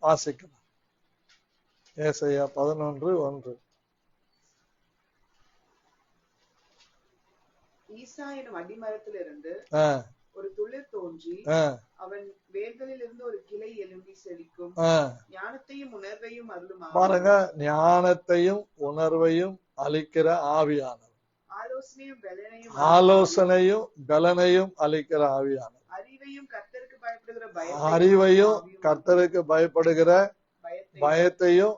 வாசிக்கணும். ஏசாயா 11:1. ஈசா எனும் அடிமரத்திலிருந்து ஒரு துளிர் தோன்றி அவன் வேர்களில் இருந்து ஒரு கிளை எழும்பி செழிக்கும். ஞானத்தையும் உணர்வையும் அருளும். பாருங்க, ஞானத்தையும் உணர்வையும் அளிக்கிற ஆவியானவர், ஆலோசனையும் பலனையும் அளிக்கிற ஆவியானவர், அறிவையும் கர்த்தருக்கு பயப்படுகிற பயத்தையும்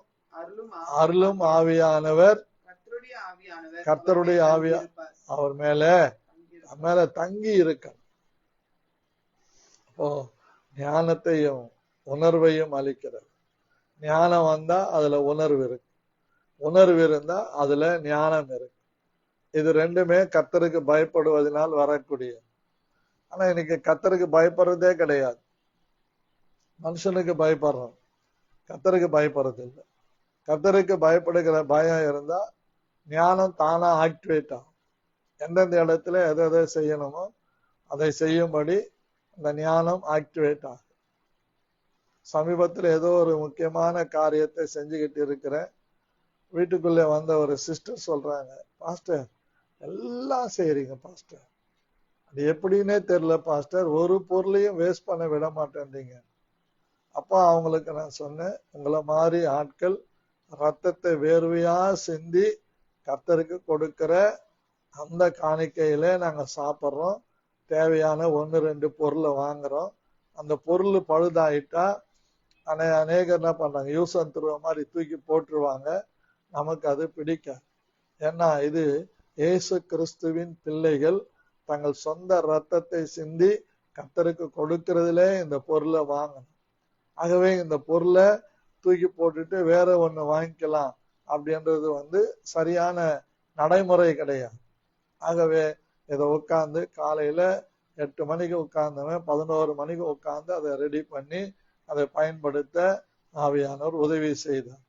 அருளும் ஆவியானவர், கர்த்தருடைய ஆவியா அவர் மேல தங்கி இருக்க. ஞானத்தையும் உணர்வையும் அளிக்கிறது. ஞானம் வந்தா அதுல உணர்வு இருக்கு, உணர்வு இருந்தா அதுல ஞானம் இருக்கு. இது ரெண்டுமே கர்த்தருக்கு பயப்படுவதனால் வரக்கூடிய. ஆனா இன்னைக்கு கர்த்தருக்கு பயப்படுறதே கிடையாது. மனுஷனுக்கு பயப்படுறோம், கர்த்தருக்கு பயப்படுறது இல்லை. கர்த்தருக்கு பயப்படுகிற பயம் இருந்தா ஞானம் தானா ஆக்டிவேட் ஆகும். எந்தெந்த இடத்துல எதை செய்யணுமோ அதை செய்யும்படி அந்த ஞானம் ஆக்டிவேட் ஆகும். சமீபத்தில் ஏதோ ஒரு முக்கியமான காரியத்தை செஞ்சுக்கிட்டு இருக்கிறேன். வீட்டுக்குள்ளே வந்த ஒரு சிஸ்டர் சொல்றாங்க, பாஸ்டர் எல்லாம் செய்யறீங்க பாஸ்டர், அது எப்படின்னே தெரியல பாஸ்டர், ஒரு பொருளையும் வேஸ்ட் பண்ண விட மாட்டேன்றீங்க. அப்பா அவங்களுக்கு நான் சொன்னேன், உங்களை மாதிரி ஆட்கள் ரத்தத்தை வேர்வையா சிந்தி கர்த்தருக்கு கொடுக்கிற அந்த காணிக்கையில நாங்க சாப்பிட்றோம். தேவையான 1-2 பொருளை வாங்குறோம். அந்த பொருள் பழுதாயிட்டா அநேகர் என்ன பண்றாங்க, யூஸ் அண்ட் த்ரோ மாதிரி தூக்கி போட்டுருவாங்க. நமக்கு அது பிடிக்காது. ஏன்னா இது இயேசு கிறிஸ்துவின் பிள்ளைகள் தங்கள் சொந்த ரத்தத்தை சிந்தி கர்த்தருக்கு கொடுக்கிறதுலே இந்த பொருளை வாங்கணும். ஆகவே இந்த பொருளை தூக்கி போட்டுட்டு வேற ஒண்ணு வாங்கிக்கலாம் அப்படின்றது சரியான நடைமுறை கிடையாது. ஆகவே இதை உட்கார்ந்து காலையில 8 மணிக்கு உட்கார்ந்தவன் 11 மணிக்கு உட்கார்ந்து அதை ரெடி பண்ணி அதை பயன்படுத்த ஆவியானவர் உதவி செய்தார்.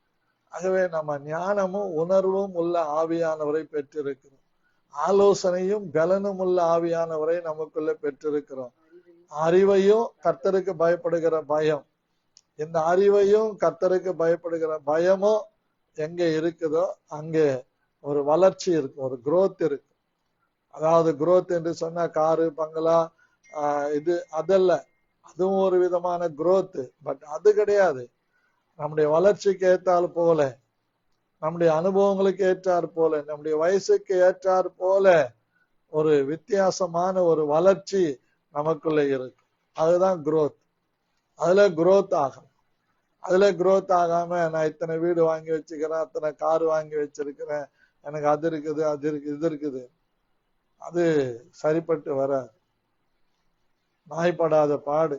ஆகவே நம்ம ஞானமும் உணர்வும் உள்ள ஆவியானவரை பெற்றிருக்கிறோம். ஆலோசனையும் பலனும் உள்ள ஆவியானவரை நமக்குள்ள பெற்றிருக்கிறோம். அறிவையும் கர்த்தருக்கு பயப்படுகிற பயம், இந்த அறிவையும் கர்த்தருக்கு பயப்படுகிற பயமும் எங்க இருக்குதோ அங்கே ஒரு வளர்ச்சி இருக்கு, ஒரு growth இருக்கு. அதாவது growth என்று சொன்னா காரு பங்களா இது அதல்ல, அதுவும் ஒரு விதமான growth. பட் அது கிடையாது. நம்முடைய வளர்ச்சிக்கு ஏற்றால் போல, நம்முடைய அனுபவங்களுக்கு ஏற்றார் போல, நம்முடைய வயசுக்கு ஏற்றார் போல ஒரு வித்தியாசமான ஒரு வளர்ச்சி நமக்குள்ள இருக்கு. அதுதான் growth. அதுல growth ஆகும். அதுல growth ஆகாம நான் இத்தனை வீடு வாங்கி வச்சுக்கிறேன், அத்தனை கார் வாங்கி வச்சிருக்கிறேன், எனக்கு அது இருக்குது அது இருக்குது இது இருக்குது, அது சரிப்பட்டு வராது. நாய்படாத பாடு.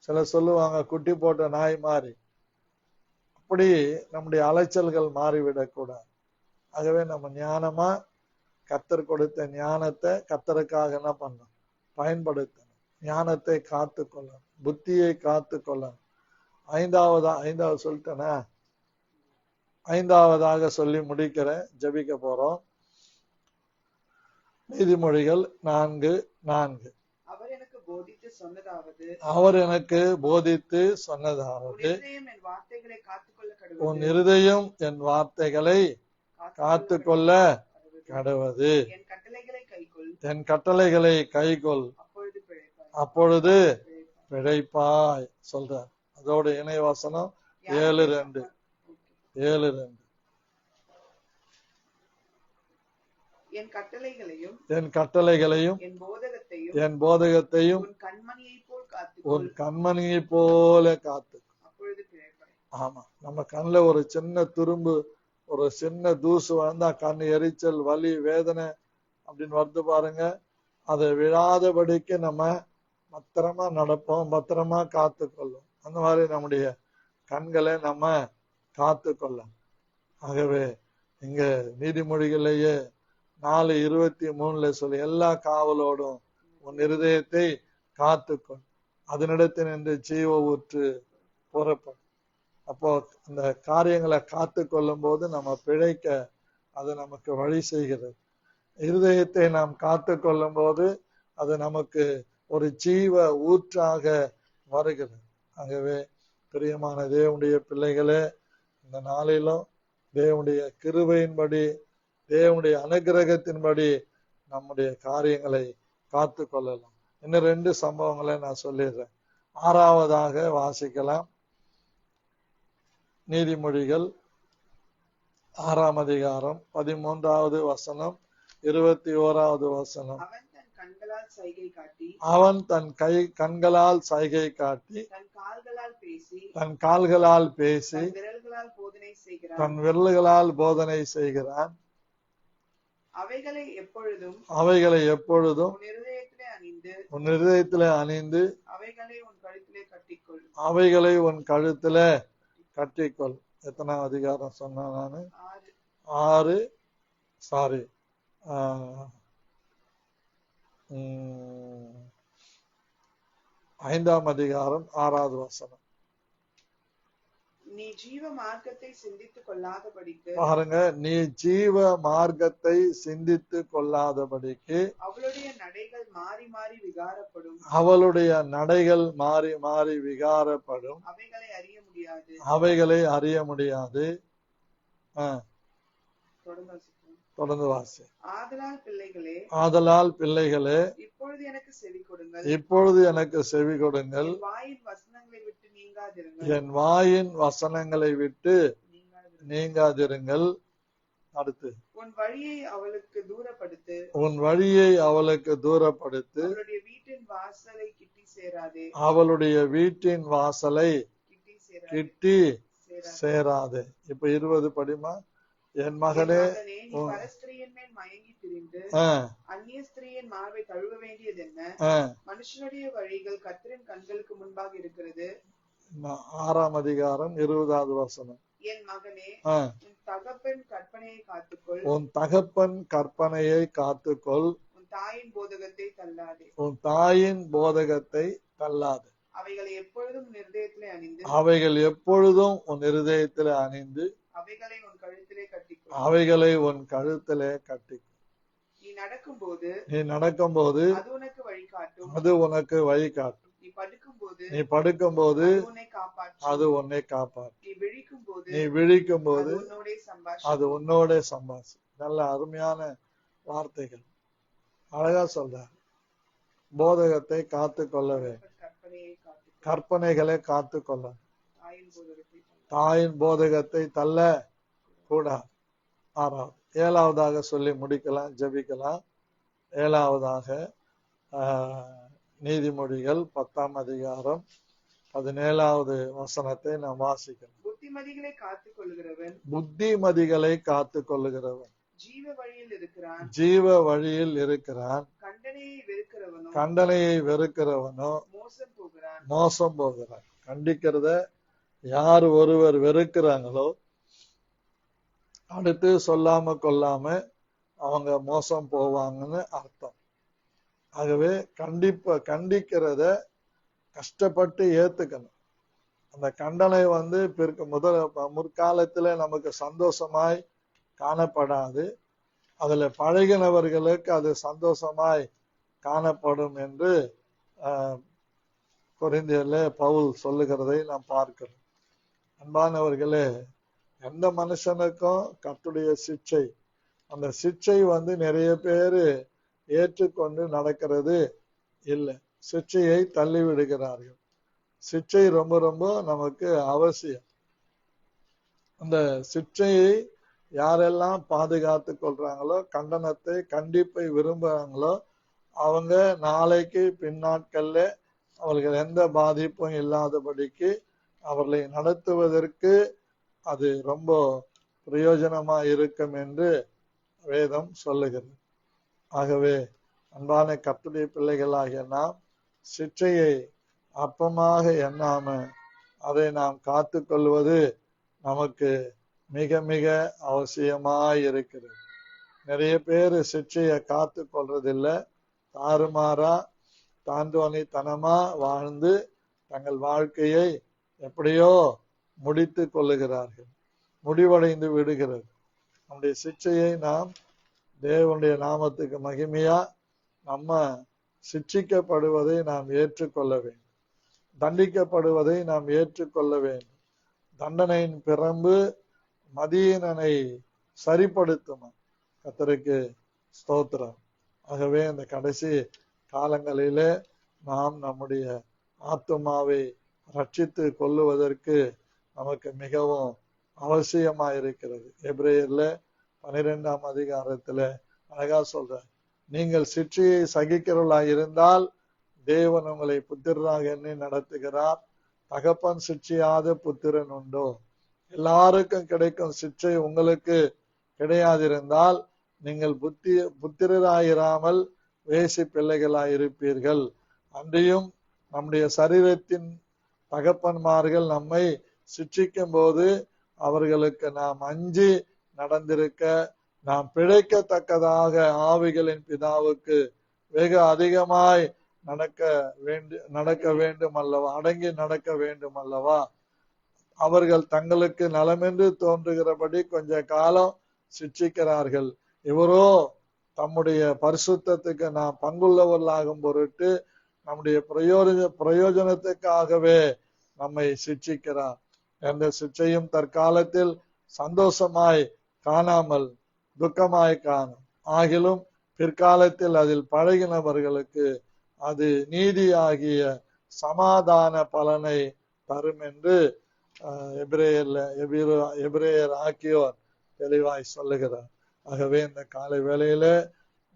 சில சொல்லுவாங்க குட்டி போட்ட நாய் மாறி. அப்படி நம்முடைய அலைச்சல்கள் மாறிவிடக் கூடாது. ஆகவே நம்ம ஞானமா கர்த்தர் கொடுத்த ஞானத்தை கர்த்தருக்காக என்ன பண்ணணும், பயன்படுத்தணும். ஞானத்தை காத்து கொள்ளணும், புத்தியை காத்து கொள்ளணும். ஐந்தாவது சொல்லிட்டேனா, ஐந்தாவதாக சொல்லி முடிக்கிறேன், ஜபிக்க போறோம். நீதிமொழிகள் 4:4. அவர் எனக்கு போதித்து சொன்னதாவது, உன் இருதயம் என் வார்த்தைகளை காத்துக்கொள்ள கடவது, என் கட்டளைகளை கைக்கொள், அப்பொழுது பிழைப்பாய் சொல்ற. அதோட இணைவாசனம் 7:2. என் கட்டளைகளையும் என் போதகத்தையும் உன் கண்மணியை போல காத்து. ஆமா, நம்ம கண்ணுல ஒரு சின்ன துரும்பு, ஒரு சின்ன தூசு வந்தா கண் எரிச்சல், வலி, வேதனை அப்படின்னு வருது பாருங்க. அதை விழாதபடிக்கு நம்ம பத்திரமா நடப்போம், பத்திரமா காத்து கொள்ளும். அந்த மாதிரி நம்முடைய கண்களை நம்ம காத்து கொள்ளலாம். ஆகவே இங்க நீதிமொழிகளையே 4:23 சொல்லி எல்லா காவலோடும் உன் இருதயத்தை காத்துக்கொள், அதனிடத்தில் நின்று ஜீவ ஊற்று புறப்படும். அப்போ அந்த காரியங்களை காத்து கொள்ளும் போது நம்ம பிழைக்க அது நமக்கு வழி செய்கிறது. இருதயத்தை நாம் காத்து கொள்ளும் போது அது நமக்கு ஒரு ஜீவ ஊற்றாக வருகிறது. ஆகவே பிரியமான தேவனுடைய பிள்ளைகளே, இந்த நாளிலும் தேவனுடைய கிருபையின்படி, தேவனுடைய அனுகிரகத்தின்படி நம்முடைய காரியங்களை காத்து கொள்ளலாம். இன்னும் 2 சம்பவங்களை நான் சொல்லிடுறேன். 6வதாக வாசிக்கலாம். நீதிமொழிகள் 6ஆம் அதிகாரம் 13வது வசனம் 21வது வசனம். அவன் தன் கண்களால் சைகை காட்டி தன் கால்களால் பேசி தன் விரல்களால் போதனை செய்கிறான். அவைகளை எப்பொழுதும் உன் இருதயத்திலே அணிந்து அவைகளை உன் கழுத்திலே கட்டிக்கொள். எத்தனாம் அதிகாரம் சொன்ன நானு? 5ஆம் அதிகாரம் 6வது வசனம். நீ ஜீவ மார்க்கத்தை சிந்தித்துக் கொள்ளாதபடிக்கு, பாருங்க, நீ ஜீவ மார்க்கத்தை சிந்தித்துக் கொள்ளாதபடிக்கு அவளுடைய நடைகள் மாறி மாறி விகாரப்படும். அவளுடைய நடைகள் மாறி மாறி விகாரப்படும். அவைகளை அறிய முடியாது. தொடர்ந்து வாசி. ஆதலால் பிள்ளைகளே, இப்பொழுது எனக்கு செவி கொடுங்கள். என் வாயின் வசனங்களை விட்டு நீங்காதிருங்கள். அடுத்து, உன் வழியை அவளுக்கு தூரப்படுத்து. அவளுடைய வீட்டின் வாசலை கிட்டி சேராதே. இப்ப 20 படிமா. என் மகனே, அந்நிய ஸ்திரீயின் மார்பை தழுவ வேண்டியது என்ன? மனுஷனுடைய வழிகள் கர்த்தரின் கண்களுக்கு முன்பாக இருக்கிறது. 6ஆம் அதிகாரம் 20வது வசனம். என் மகனே, உன் தகப்பன் கற்பனையை காத்துக்கொள். உன் தாயின் போதகத்தை தள்ளாதே. அவைகள் எப்பொழுதும் உன் இருதயத்திலே அணிந்து அவைகளை உன் கழுத்திலே கட்டிக்கொள். நீ நடக்கும்போது அது உனக்கு வழிகாட்டும். நீ படுக்கும்போது அது உன்னை காப்பாற்றும். நீ விழிக்கும்போது அது உன்னோட சம்பாஷி. நல்ல அருமையான வார்த்தைகள், அழகா சொல்றார். போதகத்தை காத்து கொள்ள வேண்டும், கற்பனைகளை காத்து கொள்ள, தாயின் போதகத்தை தள்ள கூடாது. 6வது. 7வதாக சொல்லி முடிக்கலாம், ஜெபிக்கலாம். 7வதாக நீதிமொழிகள் 10ஆம் அதிகாரம் 17வது வசனத்தை நாம் வாசிக்கலாம். புத்திமதிகளை காத்துக் கொள்ளுகிறவன் ஜீவ வழியில் இருக்கிறான். கண்டனையை வெறுக்கிறவனோ மோசம் போகிறான். கண்டிக்கிறத யார் ஒருவர் வெறுக்கிறாங்களோ அடுத்து சொல்லாம கொள்ளாம அவங்க மோசம் போவாங்கன்னு அர்த்தம். ஆகவே கண்டிக்கிறத கஷ்டப்பட்டு ஏத்துக்கணும். அந்த கண்டனை முற்காலத்துல நமக்கு சந்தோஷமாய் காணப்படாது. அதுல பழகினவர்களுக்கு அது சந்தோஷமாய் காணப்படும் என்று கொரிந்தியர்ல பவுல் சொல்லுகிறதை நாம் பார்க்கிறோம். அன்பானவர்களே, எந்த மனுஷனுக்கும் கர்த்தருடைய சிட்சை, அந்த சிட்சை நிறைய பேரு ஏற்றுக்கொண்டு நடக்கிறது இல்லை. சிட்சையை தள்ளி விடுகிறார்கள். சிட்சை ரொம்ப ரொம்ப நமக்கு அவசியம். அந்த சிட்சையை யாரெல்லாம் பாதுகாத்து கொள்றாங்களோ, கண்டனத்தை கண்டிப்பை விரும்புறாங்களோ, அவங்க நாளைக்கு பின்னாட்கள்ல அவர்கள் எந்த பாதிப்பும் இல்லாதபடிக்கு அவர்களை நடத்துவதற்கு அது ரொம்ப பிரயோஜனமா இருக்கும் என்று வேதம் சொல்லுகிறது. ஆகவே அன்பான கர்த்தருடைய பிள்ளைகளாகிய நாம் சிற்றையை அற்பமாக எண்ணாம அதை நாம் காத்து கொள்வது நமக்கு மிக மிக அவசியமாய் இருக்கிறது. நிறைய பேர் சிக்ஷையை காத்து கொள்றதில்லை. தாறுமாறா தாந்தோணித்தனமா வாழ்ந்து தங்கள் வாழ்க்கையை எப்படியோ முடித்து கொள்ளுகிறார்கள், முடிவடைந்து விடுகிறது. நம்முடைய சிக்ஷையை நாம் தேவனுடைய நாமத்துக்கு மகிமையா நம்ம சிக்ஷிக்கப்படுவதை நாம் ஏற்றுக்கொள்ள வேண்டும், தண்டிக்கப்படுவதை நாம் ஏற்றுக்கொள்ள வேண்டும். தண்டனையின் பிரம்பு மதியீனனை சரிப்படுத்தும். கர்த்தருக்கு ஸ்தோத்திரம். ஆகவே இந்த கடைசி காலங்களிலே நாம் நம்முடைய ஆத்துமாவை ரட்சித்து கொள்ளுவதற்கு நமக்கு மிகவும் அவசியமாயிருக்கிறது. எபிரேயர்ல 12ஆம் அதிகாரத்துல அழகா சொல்ற, நீங்கள் சிக்ஷையை சகிக்கிறவர்களாய் இருந்தால் தேவன் உங்களை புத்திரராக எண்ணி நடத்துகிறார். தகப்பன் சிக்ஷியாத புத்திரன் உண்டோ? எல்லாருக்கும் கிடைக்கும் சிக்ஷை உங்களுக்கு கிடையாதிருந்தால் நீங்கள் புத்திரராயிராமல் வேசி பிள்ளைகளாயிருப்பீர்கள். அன்றியும் நம்முடைய சரீரத்தின் தகப்பன்மார்கள் நம்மை சிக்ஷிக்கும் போது அவர்களுக்கு நாம் அஞ்சி நடந்திருக்க, நாம் பிழைக்கத்தக்கதாக ஆவிகளின் பிதாவுக்கு வெகு அதிகமாய் நடக்க வேண்டும் அல்லவா, அடங்கி நடக்க வேண்டும் அல்லவா. அவர்கள் தங்களுக்கு நலமென்று தோன்றுகிறபடி கொஞ்ச காலம் சிக்ஷிக்கிறார்கள். இவரோ தம்முடைய பரிசுத்தத்துக்கு நாம் பங்குள்ளவர்களாகும் பொருட்டு நம்முடைய பிரயோஜனத்துக்காகவே நம்மை சிக்ஷிக்கிறார். எந்த சிக்ஷையும் தற்காலத்தில் சந்தோஷமாய் காணாமல் துக்கமாய் காணும். ஆகிலும் பிற்காலத்தில் அதில் பழகினவர்களுக்கு அது நீதியாகிய சமாதான பலனை தரும் என்று எபிரேயர் ஆக்கியோர் தெளிவாய் சொல்லுகிறார். ஆகவே இந்த காலை வேளையில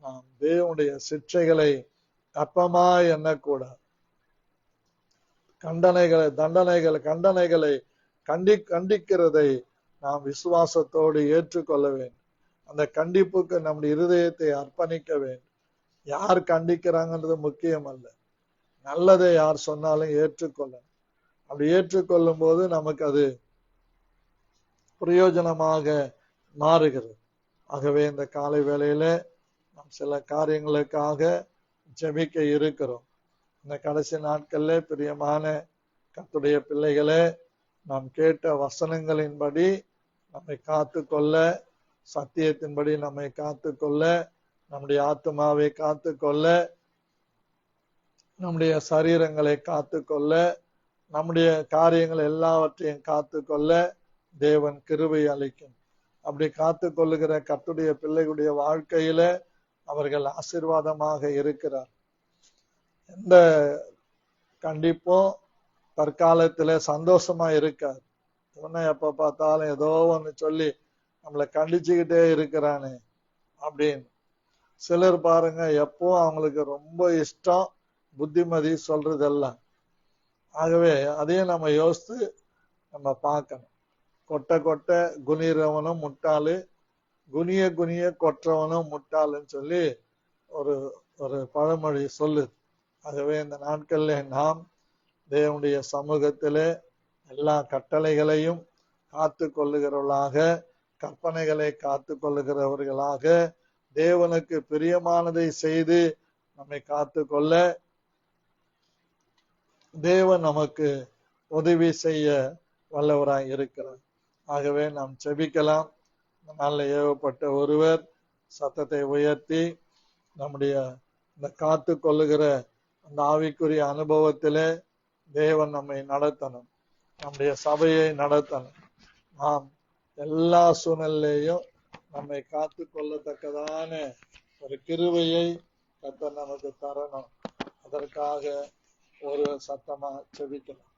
நாம் தேவனுடைய சிக்ஷைகளை அற்பமாய் எண்ணக்கூடாது. கண்டனைகளை கண்டிக்கிறதை நாம் விசுவாசத்தோடு ஏற்றுக்கொள்ள வேண்டும். அந்த கண்டிப்புக்கு நம்முடைய இருதயத்தை அர்ப்பணிக்க வேண்டும். யார் கண்டிக்கிறாங்கன்றது முக்கியம் அல்ல, நல்லதை யார் சொன்னாலும் ஏற்றுக்கொள்ளணும். அப்படி ஏற்றுக்கொள்ளும் போது நமக்கு அது பிரயோஜனமாக மாறுகிறது. ஆகவே இந்த காலை வேளையில நாம் சில காரியங்களுக்காக ஜெபிக்க இருக்கிறோம். இந்த கடைசி நாட்கள்ல பிரியமான கர்த்தருடைய பிள்ளைகளே, நாம் கேட்ட வசனங்களின்படி நம்மை காத்து கொள்ள, சத்தியத்தின்படி நம்மை காத்து கொள்ள, நம்முடைய ஆத்மாவை காத்து கொள்ள, நம்முடைய சரீரங்களை காத்து கொள்ள, நம்முடைய காரியங்கள் எல்லாவற்றையும் காத்து கொள்ள தேவன் கிருபை அளிக்கும். அப்படி காத்து கொள்ளுகிற கர்த்தருடைய பிள்ளைகளுடைய வாழ்க்கையில அவர்கள் ஆசீர்வாதமாக இருக்கிறார். எந்த கண்டிப்பும் தற்காலத்துல சந்தோஷமா இருக்காது. எப்ப பார்த்தாலும் ஏதோ ஒண்ணு சொல்லி நம்மளை கண்டிச்சுக்கிட்டே இருக்கிறானே அப்படின்னு. சிலர் பாருங்க, எப்போ அவங்களுக்கு ரொம்ப இஷ்டம் புத்திமதி சொல்றதெல்லாம். ஆகவே அதையும் நம்ம யோசித்து நம்ம பார்க்கணும். கொட்ட குனிறவனும் முட்டாளு, குனிய கொற்றவனும் முட்டாளுன்னு சொல்லி ஒரு பழமொழி சொல்லுது. ஆகவே இந்த நாட்கள்ல நாம் தேவனுடைய சமூகத்திலே எல்லா கட்டளைகளையும் காத்து கொள்ளுகிறவர்களாக, கற்பனைகளை காத்து கொள்ளுகிறவர்களாக, தேவனுக்கு பிரியமானதை செய்து நம்மை காத்து கொள்ள தேவன் நமக்கு உதவி செய்ய வல்லவராய் இருக்கிறார். ஆகவே நாம் செபிக்கலாம். நல்ல ஏவப்பட்ட ஒருவர் சத்தத்தை உயர்த்தி நம்முடைய இந்த காத்து கொள்ளுகிற அந்த ஆவிக்குரிய அனுபவத்திலே தேவன் நம்மை நடத்தணும், நம்முடைய சபையை நடத்தணும். நாம் எல்லா சூழ்நிலையும் நம்மை காத்து கொள்ளத்தக்கதான ஒரு கிருபையை கர்த்தர் நமக்கு தரணும். அதற்காக ஒரு சத்தமா செபிக்கலாம்.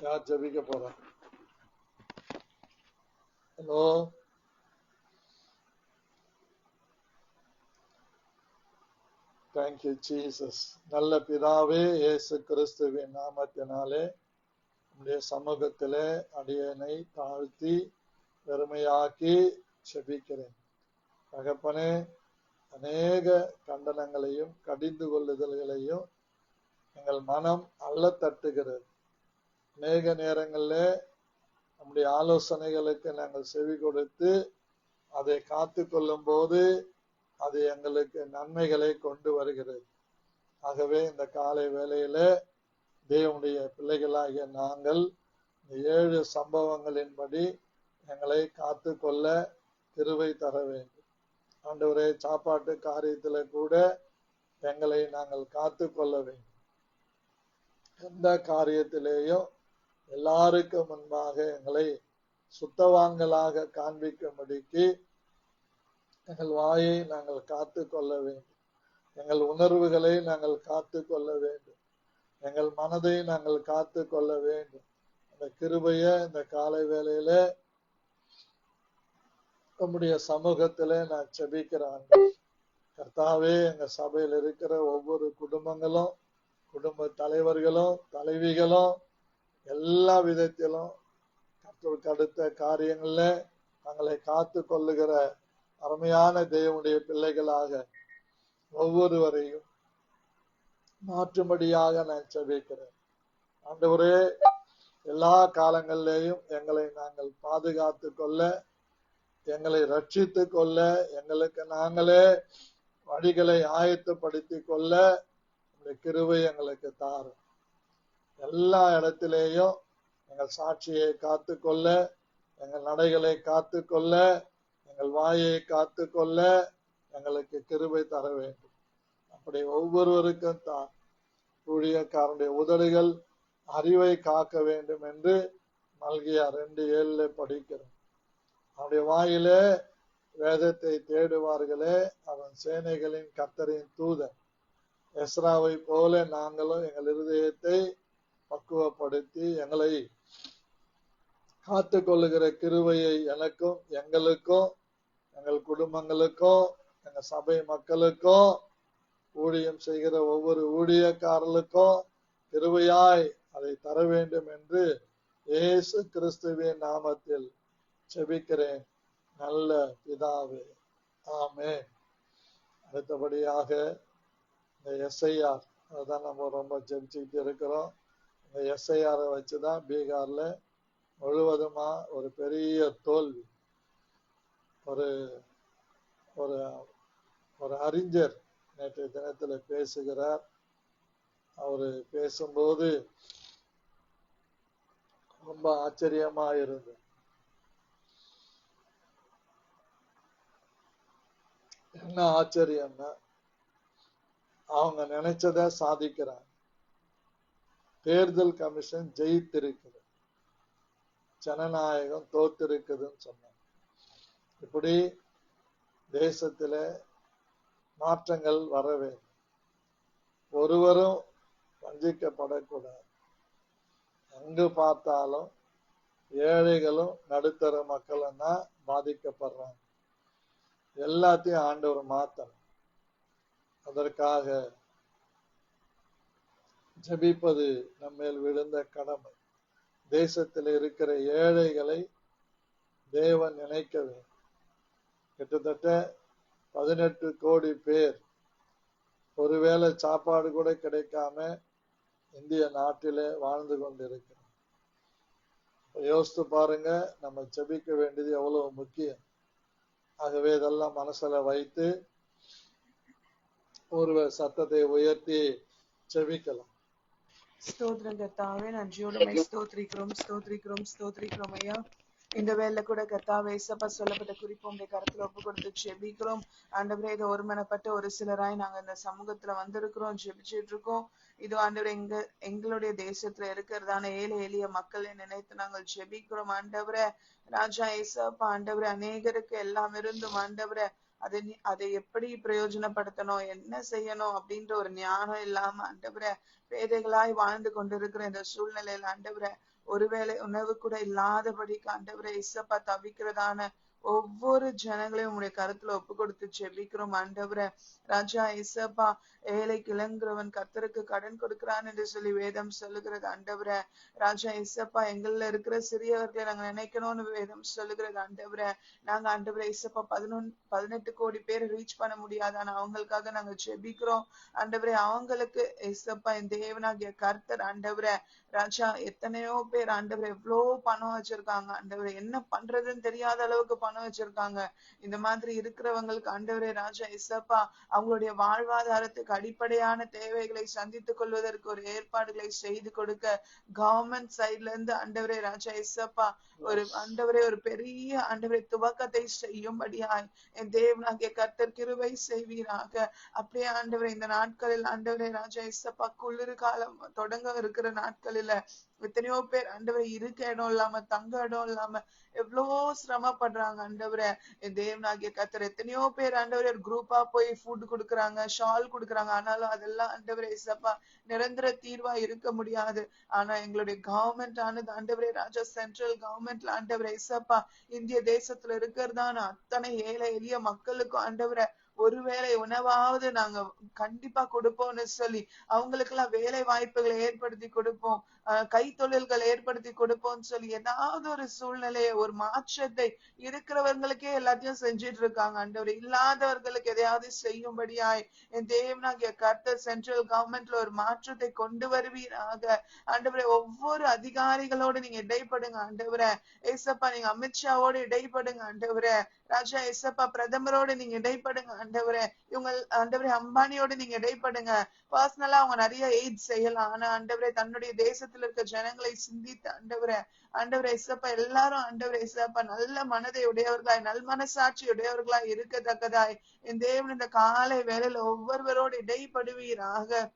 யார் ஜெபிக்க போறா? Hello, thank you Jesus. நல்ல பிதாவே, இயேசு கிறிஸ்துவின் நாமத்தினாலே நம்முடைய சமூகத்திலே அடியனை தாழ்த்தி பெருமையாக்கி செபிக்கிறேன். தகப்பனே, அநேக கண்டனங்களையும் கடிந்து கொள்ளுதல்களையும் எங்கள் மனம் அல்ல தட்டுகிறது. அநேக நேரங்கள்ல நம்முடைய ஆலோசனைகளுக்கு நாங்கள் செவி கொடுத்து அதை காத்து கொள்ளும் போது அது எங்களுக்கு நன்மைகளை கொண்டு வருகிறது. ஆகவே இந்த காலை வேளையில தேவனுடைய பிள்ளைகளாகிய நாங்கள் இந்த 7 சம்பவங்களின்படி எங்களை காத்து கொள்ள கிருபை தர வேண்டும். ஆண்டவரே, சாப்பாட்டு காரியத்துல கூட எங்களை நாங்கள் காத்து கொள்ள வேண்டும். எந்த காரியத்திலேயும் எல்லாருக்கும் முன்பாக எங்களை சுத்தவான்களாக காண்பிக்கும்படிக்கு எங்கள் வாயை நாங்கள் காத்து கொள்ள வேண்டும். எங்கள் உணர்வுகளை நாங்கள் காத்து கொள்ள வேண்டும். எங்கள் மனதை நாங்கள் காத்து கொள்ள வேண்டும். அந்த கிருபைய இந்த காலை வேளையில நம்முடைய சமூகத்திலே நான் செபிக்கிறேன். கர்த்தாவே, எங்க சபையில் இருக்கிற ஒவ்வொரு குடும்பங்களும், குடும்ப தலைவர்களும், தலைவிகளும் எல்லா விதத்திலும் கர்த்தருக்கு அடுத்த காரியங்கள்ல தங்களை காத்து கொள்ளுகிற அருமையான தேவனுடைய பிள்ளைகளாக ஒவ்வொருவரையும் மாற்றும்படியாக நான் செபிக்கிறேன். ஆண்டவரே, எல்லா காலங்களிலேயும் எங்களை நாங்கள் பாதுகாத்து கொள்ள, எங்களை ரட்சித்து கொள்ள, எங்களுக்கு நாங்களே வழிகளை ஆயத்தப்படுத்தி கொள்ள உங்களுடைய கிருபை எங்களுக்கு தாரும். எல்லா இடத்திலேயும் எங்கள் சாட்சியை காத்து கொள்ள, எங்கள் நடைகளை காத்து கொள்ள, எங்கள் வாயை காத்து கொள்ள எங்களுக்கு கிருபை தர வேண்டும். அப்படி ஒவ்வொருவருக்கும் தான் ஊழியக்காரனுடைய உதடுகள் அறிவை காக்க வேண்டும் என்று மல்கியா 2:7 படிக்கிறோம். அவனுடைய வாயிலே வேதத்தை தேடுவார்களே, அவன் சேனைகளின் கர்த்தரின் தூதன். எஸ்ராவை போல நாங்களும் எங்கள் இருதயத்தை பக்குவப்படுத்தி எங்களை காத்து கொள்ளுகிற கிருபையை எனக்கும், எங்களுக்கும், எங்கள் குடும்பங்களுக்கும், எங்க சபை மக்களுக்கும், ஊழியம் செய்கிற ஒவ்வொரு ஊழியக்காரர்களுக்கும் கிருபையாய் அதை தர வேண்டும் என்று இயேசு கிறிஸ்துவின் நாமத்தில் செபிக்கிறேன் நல்ல பிதாவே, ஆமென். அடுத்தபடியாக இந்த எஸ்ஐஆர், அதான் நம்ம ரொம்ப ஜெபிச்சுட்டு இருக்கிறோம். இந்த எஸ்ஐஆரை வச்சுதான் பீகார்ல முழுவதுமா ஒரு பெரிய தோல்வி. ஒரு ஒரு ஒரு அறிஞர் நேற்றைய தினத்துல பேசுகிறார். அவரு பேசும்போது ரொம்ப ஆச்சரியமா இருந்தது. என்ன ஆச்சரியம்னா, அவங்க நினைச்சத சாதிக்கிறாங்க. தேர்தல் கமிஷன் ஜெயித்திருக்குது, ஜனநாயகம் தோத்திருக்குதுன்னு சொன்னாங்க. இப்படி தேசத்துல மாற்றங்கள் வர வேண்டும். ஒருவரும் வஞ்சிக்கப்படக்கூடாது. எங்கு பார்த்தாலும் ஏழைகளும் நடுத்தர மக்களும் தான் பாதிக்கப்படுறாங்க. எல்லாத்தையும் ஆண்டவர் மாத்தணும். அதற்காக ஜெபிப்பது நம்மேல் விழுந்த கடமை. தேசத்தில் இருக்கிற ஏழைகளை தேவன் நினைக்க வேண்டும். கிட்டத்தட்ட 18 கோடி பேர் ஒருவேளை சாப்பாடு கூட கிடைக்காம இந்திய நாட்டிலே வாழ்ந்து கொண்டிருக்கிறோம். யோசித்து பாருங்க, நம்ம ஜெபிக்க வேண்டியது எவ்வளவு முக்கியம். ஆகவே இதெல்லாம் மனசுல வைத்து ஒரு சத்தத்தை உயர்த்தி ஜெபிக்கலாம். ஸ்தோத்திரம் கர்த்தாவே, நன்றியோடு ஸ்தோத்திரிக்கிறோம் ஐயா. இந்த வேலை கூட கர்த்தாவே ஏசப்பா சொல்லப்பட்ட குறிப்பு உங்களுடைய கருத்துல ஒப்பு கொடுத்து ஜெபிக்கிறோம். ஆண்டவரே, இதை ஒருமனப்பட்டு ஒரு சிலராய் நாங்க இந்த சமூகத்துல வந்திருக்கிறோம், ஜெபிச்சுட்டு இருக்கோம். இது ஆண்டவரே, எங்களுடைய தேசத்துல இருக்கிறதான ஏழை எளிய மக்களை நினைத்து நாங்கள் ஜெபிக்கிறோம். ஆண்டவரே ராஜா ஏசப்பா, ஆண்டவரே அநேகருக்கு எல்லாம் இருந்தும் ஆண்டவரே அதை எப்படி பிரயோஜனப்படுத்தணும், என்ன செய்யணும் அப்படின்ற ஒரு ஞானம் இல்லாம ஆண்டவரே பேதைகளாய் வாழ்ந்து கொண்டிருக்கிற இந்த சூழ்நிலையில ஆண்டவரே, ஒருவேளை உணவு கூட இல்லாதபடிக்கு ஆண்டவரே இசப்பா தவிக்கிறதான ஒவ்வொரு ஜனங்களையும் உங்களுடைய கருத்துல ஒப்பு கொடுத்து ஜெபிக்கிறோம் ஆண்டவரே. ராஜா இசப்பா, ஏழை கிளங்குறவன் கர்த்தருக்கு கடன் கொடுக்கிறான் என்று சொல்லி வேதம் சொல்லுகிறது ஆண்டவரே. ராஜா இசப்பா, எங்கள்ல இருக்கிற சிறியவர்களை நாங்க நினைக்கணும்னு வேதம் சொல்லுகிறது ஆண்டவரே. நாங்க ஆண்டவரே இசப்பா 18 கோடி பேரை ரீச் பண்ண முடியாது, ஆனா அவங்களுக்காக நாங்க ஜெபிக்கிறோம் ஆண்டவரே. அவங்களுக்கு இசப்பா என் தேவனாகிய கர்த்தர் ஆண்டவரே ராஜா எத்தனையோ பேர் ஆண்டவரே எவ்வளவு பணம் வச்சிருக்காங்க ஆண்டவரே, என்ன பண்றதுன்னு தெரியாத அளவுக்கு பணம் வச்சிருக்காங்க. இந்த மாதிரி இருக்கிறவங்களுக்கு ஆண்டவரே ராஜா இசப்பா அவங்களுடைய வாழ்வாதாரத்துக்கு அடிப்படையான தேவைகளை சந்தித்துக் கொள்வதற்கு ஒரு ஏற்பாடுகளை செய்து கொடுக்க கவர்மெண்ட் சைட்ல இருந்து ஆண்டவரே ராஜா இசப்பா ஒரு ஆண்டவரே ஒரு பெரிய ஆண்டவரே துவக்கத்தை செய்யும்படியாய் என் தேவனாகிய கர்த்தர் கிருபை செய்வீராக. அப்படியே ஆண்டவரே இந்த நாட்களில் ஆண்டவரே ராஜா இசப்பா குளிர் காலம் தொடங்க இருக்கிற நாட்களில எத்தனையோ பேர் ஆண்டவரே இருக்க இடம் இல்லாம தங்க இடம் இல்லாம எவ்வளவோ சிரமப்படுறாங்க ஆண்டவரே. என் தேவனாகிய கர்த்தர் எத்தனையோ பேர் ஆண்டவரே ஒரு குரூப்பா போய் ஃபுட் கொடுக்குறாங்க, ஷால் கொடுக்குறாங்க. ஆனாலும் அதெல்லாம் ஆண்டவரே இசப்பா நிரந்தர தீர்வா இருக்க முடியாது. ஆனா எங்களுடைய கவர்மெண்ட் ஆனது ஆண்டவரே ராஜா சென்ட்ரல் கவர்மெண்ட்ல ஆண்டவரே இசப்பா இந்திய தேசத்துல இருக்கிறதான அத்தனை ஏழை எளிய மக்களுக்கும் ஆண்டவரே ஒருவேளை உணவாவது நாங்க கண்டிப்பா கொடுப்போம்னு சொல்லி அவங்களுக்கு எல்லாம் வேலை வாய்ப்புகளை ஏற்படுத்தி கொடுப்போம், கைத்தொழில்கள் ஏற்படுத்தி கொடுப்போம்னு சொல்லி ஏதாவது ஒரு சூழ்நிலையை ஒரு மாற்றத்தை இருக்கிறவங்களுக்கே எல்லாத்தையும் செஞ்சிட்டு இருக்காங்க ஆண்டவரே. இல்லாதவர்களுக்கு எதையாவது செய்யும்படியாய் என் தேவனாகிய கர்த்தர் சென்ட்ரல் கவர்மெண்ட்ல ஒரு மாற்றத்தை கொண்டு வருவீராக ஆண்டவரே. ஒவ்வொரு அதிகாரிகளோடு நீங்க இடைப்படுங்க ஆண்டவரே ஏசப்பா. நீங்க அமித்ஷாவோடு இடைப்படுங்க ஆண்டவரே ராஜா ஏசப்பா. பிரதமரோடு நீங்க இடைப்படுங்க ஆண்டவரே. இவங்க ஆண்டவரே அம்பானியோடு நீங்க இடைப்படுங்க. பர்சனலா அவங்க நிறைய எய்ட் செய்யலாம், ஆனா ஆண்டவரே தன்னுடைய தேசத்துல இருக்க ஜனங்களை சிந்தித்து ஆண்டவரே ஆண்டவரே இசப்பா எல்லாரும் ஆண்டவரே இசப்பா நல்ல மனதை உடையவர்களாய் நல் மனசாட்சி உடையவர்களாய் இருக்கத்தக்கதாய் என் தேவன் இந்த காலை வேளையில ஒவ்வொருவரோடு இடைப்படுவீராக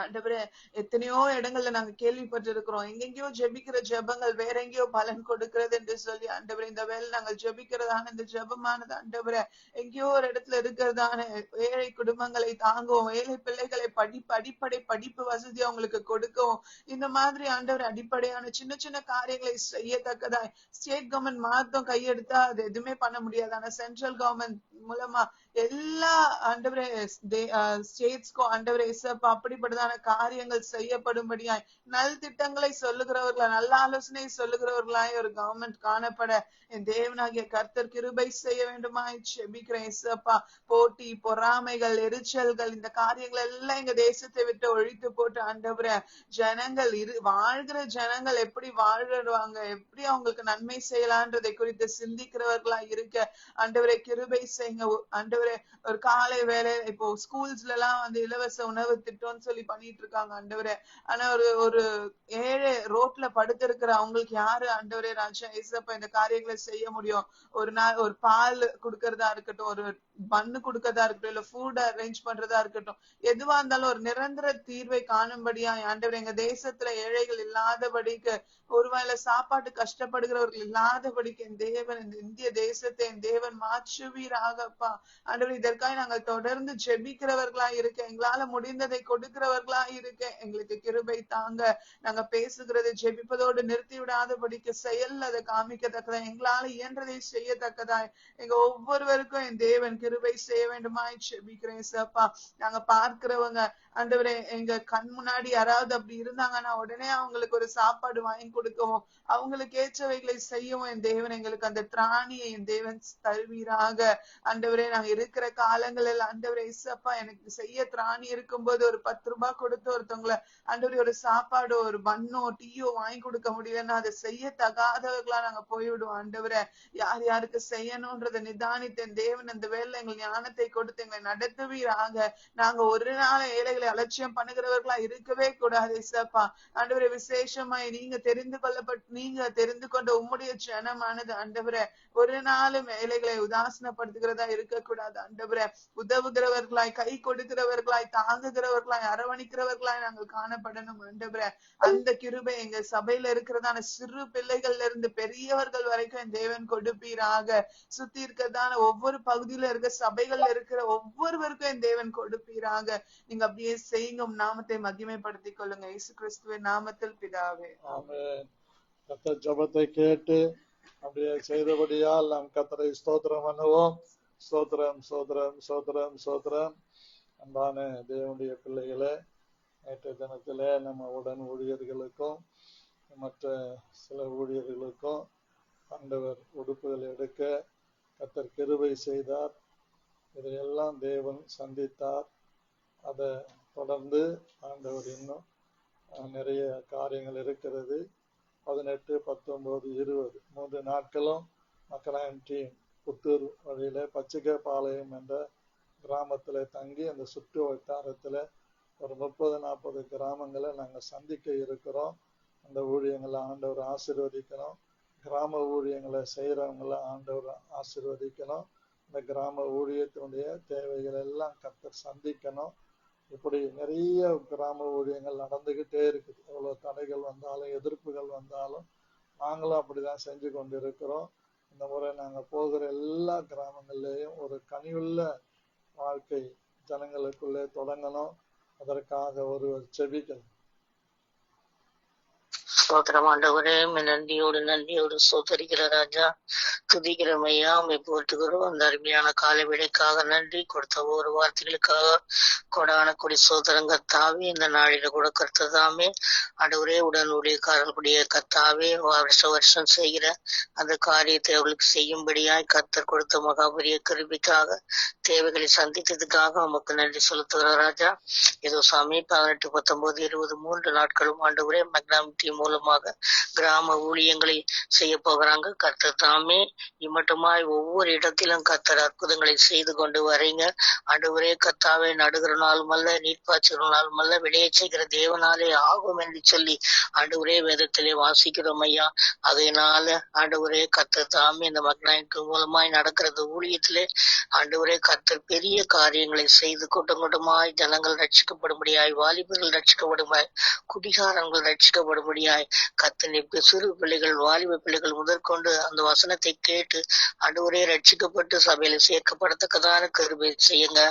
ஆண்டவரே. எத்தனையோ இடங்கள்ல நாங்க கேள்விப்பட்டிருக்கிறோம், எங்கெங்கயோ ஜெபிக்கிற ஜெபங்கள் வேற எங்கேயோ பலன் கொடுக்கிறது என்று சொல்லி ஆண்டவரே இந்த வேலை நாங்கள் ஜெபிக்கிறதான இந்த ஜெபமானது ஆண்டவரே எங்கேயோ ஒரு இடத்துல இருக்கிறதான ஏழை குடும்பங்களை தாங்கவும், ஏழை பிள்ளைகளை அடிப்படை படிப்பு வசதி அவங்களுக்கு கொடுக்கவும், இந்த மாதிரி ஆண்டவர் அடிப்படையான சின்ன சின்ன காரியங்களை செய்யத்தக்கதாய் ஸ்டேட் கவர்மெண்ட் மாத்தம் கையெடுத்தா அது எதுவுமே பண்ண முடியாது. ஆனா சென்ட்ரல் கவர்மெண்ட் மூலமா எல்லா ஆண்டவரே ஸ்டேட்ஸ்க்கும் ஆண்டவரே இசப்பா அப்படிப்பட்டதான காரியங்கள் செய்யப்படும்படியாய் நல் திட்டங்களை சொல்லுகிறவர்களா நல்ல ஆலோசனை சொல்லுகிறவர்களாய் ஒரு கவர்மெண்ட் காணப்பட என் தேவனாகிய கர்த்தர் கிருபை செய்ய வேண்டுமாய் ஜெபிக்கிறேன் இசப்பா. போட்டி பொறாமைகள் எரிச்சல்கள் இந்த காரியங்கள் எல்லாம் எங்க தேசத்தை விட்டு ஒழித்து போட்டு ஆண்டவரே ஜனங்கள் வாழ்கிற ஜனங்கள் எப்படி வாழ்வாங்க, எப்படி அவங்களுக்கு நன்மை செய்யலான்றதை குறித்து சிந்திக்கிறவர்களா இருக்க ஆண்டவரே கிருபை செய்யுங்க ஆண்டவரே. ஒரு காலை வேலை இப்போ ஸ்கூல்ஸ்ல எல்லாம் வந்து இலவச உணவு திட்டம்னு சொல்லி பண்ணிட்டு இருக்காங்க ஆண்டவரே. ஆனா ஒரு ஏழை ரோட்ல படுத்திருக்கிற அவங்களுக்கு யாரு ஆண்டவரே ராஜா ஏசப்பா இந்த காரியங்களை செய்ய முடியும்? ஒரு நாள் ஒரு பால் குடுக்கறதா இருக்கட்டும், ஒரு பண்ணு குடுக்கறதா இருக்கட்டும், இல்ல ஃபுட் அரேஞ்ச் பண்றதா இருக்கட்டும், எதுவா இருந்தாலும் ஒரு நிரந்தர தீர்வை காணும்படியா ஆண்டவர் எங்க தேசத்துல ஏழைகள் இல்லாதபடிக்கு ஒருவேளை சாப்பாட்டு கஷ்டப்படுகிறவர்கள் இல்லாதபடிக்கு என் தேவன் இந்த இந்திய தேசத்தை என் தேவன் மாற்றுவீராகப்பா ஆண்டவர். இதற்காக நாங்கள் தொடர்ந்து ஜெபிக்கிறவர்களா இருக்க, எங்களால முடிந்ததை கொடுக்கிறவர்களா இருக்க எங்களுக்கு கிருபை தாங்க. நாங்க பேசுகிறது ஜெபிப்பதோடு நிறுத்தி விடாதபடிக்கு செயல் அதை காமிக்கத்தக்கதா எங்களால இயன்றதை செய்யத்தக்கதாய் எங்க ஒவ்வொருவருக்கும் என் தேவன் கிருபை செய்ய வேண்டுமாய் ஜெபிக்கிறேன் சப்பா. நாங்க பார்க்கிறவங்க ஆண்டவரே எங்க கண் முன்னாடி யாராவது அப்படி இருந்தாங்கன்னா உடனே அவங்களுக்கு ஒரு சாப்பாடு வாங்கி கொடுக்கவும், அவங்களுக்கு ஏற்றவைகளை செய்யவும் என் தேவன் எங்களுக்கு அந்த திராணியை என் தேவன் தருவீராக ஆண்டவரே. நாங்க இருக்கிற காலங்களில் ஆண்டவரே இசப்பா எனக்கு செய்ய திராணி இருக்கும்போது ஒரு 10 ரூபாய் கொடுத்து ஒருத்தவங்களை ஆண்டவரே ஒரு சாப்பாடு ஒரு பன்னோ டீயோ வாங்கி கொடுக்க முடியலன்னா அதை செய்ய தகாதவர்களா நாங்க போய்விடுவோம் ஆண்டவரே. யார் யாருக்கு செய்யணும்ன்றதை நிதானித்து என் தேவன் அந்த வேலை எங்கள் ஞானத்தை கொடுத்து எங்களை நடத்துவீராக. நாங்க ஒரு நாள் ஏழைகளை அலட்சியம் பண்ணுகிறவர்களா இருக்கவே கூடாது இசப்பா ஆண்டவரே. விசேஷமாய் நீங்க தெரிந்து கொண்ட உம்முடைய ஜனமானது ஆண்டவரே ஒரு நாளும் ஏழைகளை உதாசனப்படுத்துகிறதா இருக்கக்கூடாது ஆண்டவரே. உதவுகிறவர்களாய் கை கொடுக்கிறவர்களாய் தாங்குகிறவர்களாய் அரவணிக்கிறவர்களாய் நாங்கள் காணப்படணும் ஆண்டவரே. அந்த கிருபை எங்க சபையில இருக்கிறதான சிறு பிள்ளைகள்ல இருந்து பெரியவர்கள் வரைக்கும் என் தேவன் கொடுப்பீராக. சுத்தி இருக்கிறதான ஒவ்வொரு பகுதியில இருக்க சபைகள்ல இருக்கிற ஒவ்வொருவருக்கும் என் தேவன் கொடுப்பீராக. நீங்க அப்படியே செய்யுங்க, நாமத்தை மகிமைப்படுத்திக் கொள்ளுங்க. இயேசு கிறிஸ்துவின் நாமத்தில் பிதாவே. ஆமென். கர்த்தர் ஜெபத்தை கேட்டு அப்படியே செய்தபடியால் நாம் கர்த்தரை ஸ்தோத்திரம் பண்ணுவோம். ஸ்தோத்திரம் ஸ்தோத்திரம் ஸ்தோத்திரம் ஸ்தோத்திரம். அன்பான தேவனுடைய பிள்ளைகளே, நேற்றைய தினத்திலே நம்ம உடன் ஊழியர்களுக்கும் மற்ற சில ஊழியர்களுக்கும் ஆண்டவர் உடுப்புகள் எடுக்க கர்த்தர் கிருபை செய்தார். இதையெல்லாம் தேவன் சந்தித்தார். அதை தொடர்ந்து ஆண்டவர் இன்னும் நிறைய காரியங்கள் இருக்கிறது. 18, 19, 20 3 நாட்களும் மக்களாயம் டீம் புத்தூர் வழியில பச்சிகைப்பாளையம் என்ற கிராமத்துல தங்கி அந்த சுற்று வட்டாரத்துல ஒரு 30-40 கிராமங்களை நாங்க சந்திக்க இருக்கிறோம். அந்த ஊழியங்களை ஆண்டவர் ஆசீர்வதிக்கணும். கிராம ஊழியங்களை செய்யறவங்களை ஆண்டவர் ஆசீர்வதிக்கணும். இந்த கிராம ஊழியத்தினுடைய தேவைகள் எல்லாம் கர்த்தர் சந்திக்கணும். இப்படி நிறைய கிராம ஊழியங்கள் நடந்துகிட்டே இருக்குது. எவ்வளவு தடைகள் வந்தாலும் எதிர்ப்புகள் வந்தாலும் நாங்களும் அப்படிதான் செஞ்சு கொண்டிருக்கிறோம். இந்த முறை நாங்க போகிற எல்லா கிராமங்கள்லயும் ஒரு கனிவுள்ள வாழ்க்கை ஜனங்களுக்குள்ளே தொடங்கணும். அதற்காக ஒருவர் செபிக்கணும். ஸ்தோத்திரம் ஆண்டவரே, நன்றியோடு ஸ்தோத்தரிக்கிற ராஜா, துதிக்கிறோம் ஐயா, உண்மை போட்டுக்கிறோம். அந்த அருமையான கால விடைக்காக நன்றி. கொடுத்த ஒவ்வொரு வார்த்தைகளுக்காக கொடான கொடி ஸ்தோத்திரம் கர்த்தாவே. இந்த நாளில கூட கர்த்ததாமே ஆண்டவரே, உடன் ஊழியக்காரர்களுடைய கர்த்தாவே வருஷம் செய்கிற அந்த காரியத்தை அவர்களுக்கு செய்யும்படியாய் கர்த்தர் கொடுத்த மகாபரிய கிருபைக்காக தேவைகளை சந்தித்ததுக்காக உமக்கு நன்றி செலுத்துகிற ராஜா. ஏதோ சாமி 18, 19, 20 3 நாட்களும் ஆண்டவரே மக்னாம் டீம் மூலமாக கிராம ஊழியங்களை செய்ய போகிறாங்க. கர்த்தர் தாமே இம்மட்டுமாய் ஒவ்வொரு இடத்திலும் கர்த்தர் அற்புதங்களை செய்து கொண்டு வரீங்க. ஆண்டவரே கர்த்தாவே, நடுகிற நாளும் அல்ல, நீர்ப்பாய்ச்சுகிற நாளும் அல்ல, விளைய செய்கிற தேவனாலே ஆகும் என்று சொல்லி ஆண்டவரே வேதத்திலே வாசிக்கிறோம் ஐயா. அதனால ஆண்டவரே கர்த்தர் தாமே இந்த மக்னாய்க்கு மூலமாய் நடக்கிறது ஊழியத்திலே ஆண்டவரே கர்த்தர் பெரிய காரியங்களை செய்து கூட்டம் கூட்டமாய் ஜனங்கள் ரட்சிக்கப்படும்படியாய், வாலிபர்கள் ரட்சிக்கப்படுமாய், குடிகாரங்கள் ரட்சிக்கப்படும்படியாய் கர்த்தர் சிறு பிள்ளைகள் வாலிப பிள்ளைகள் முதற்கொண்டு அந்த வசனத்தை கேட்டு ஆண்டவரே ரட்சிக்கப்பட்டு சபையில சேர்க்கப்படத்தக்கதான கிருபை செய்யுங்க.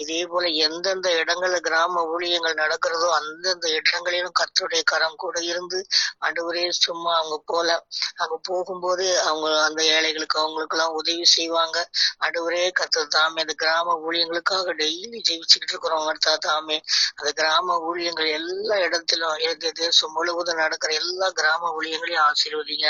இதே போல எந்தெந்த இடங்கள்ல கிராம ஊழியங்கள் நடக்கிறதோ அந்தந்த இடங்களிலும் கர்த்தருடைய கரம் கூட இருந்து ஆண்டவரே சும்மா அங்க போகும்போது அவங்க அந்த ஏழைகளுக்கு அவங்களுக்கு எல்லாம் உதவி செய்வாங்க. ஆண்டவரே கர்த்தர் தாமே அந்த கிராம ஊழியங்களுக்காக டெய்லி ஜெயிச்சுக்கிட்டு இருக்கிறோம். தாமே அந்த கிராம ஊழியங்கள் எல்லா இடத்திலும் தேசம் முழுவதும் நடக்கிற எல்லா கிராம ஊழியங்களையும் ஆசீர்வதிங்க.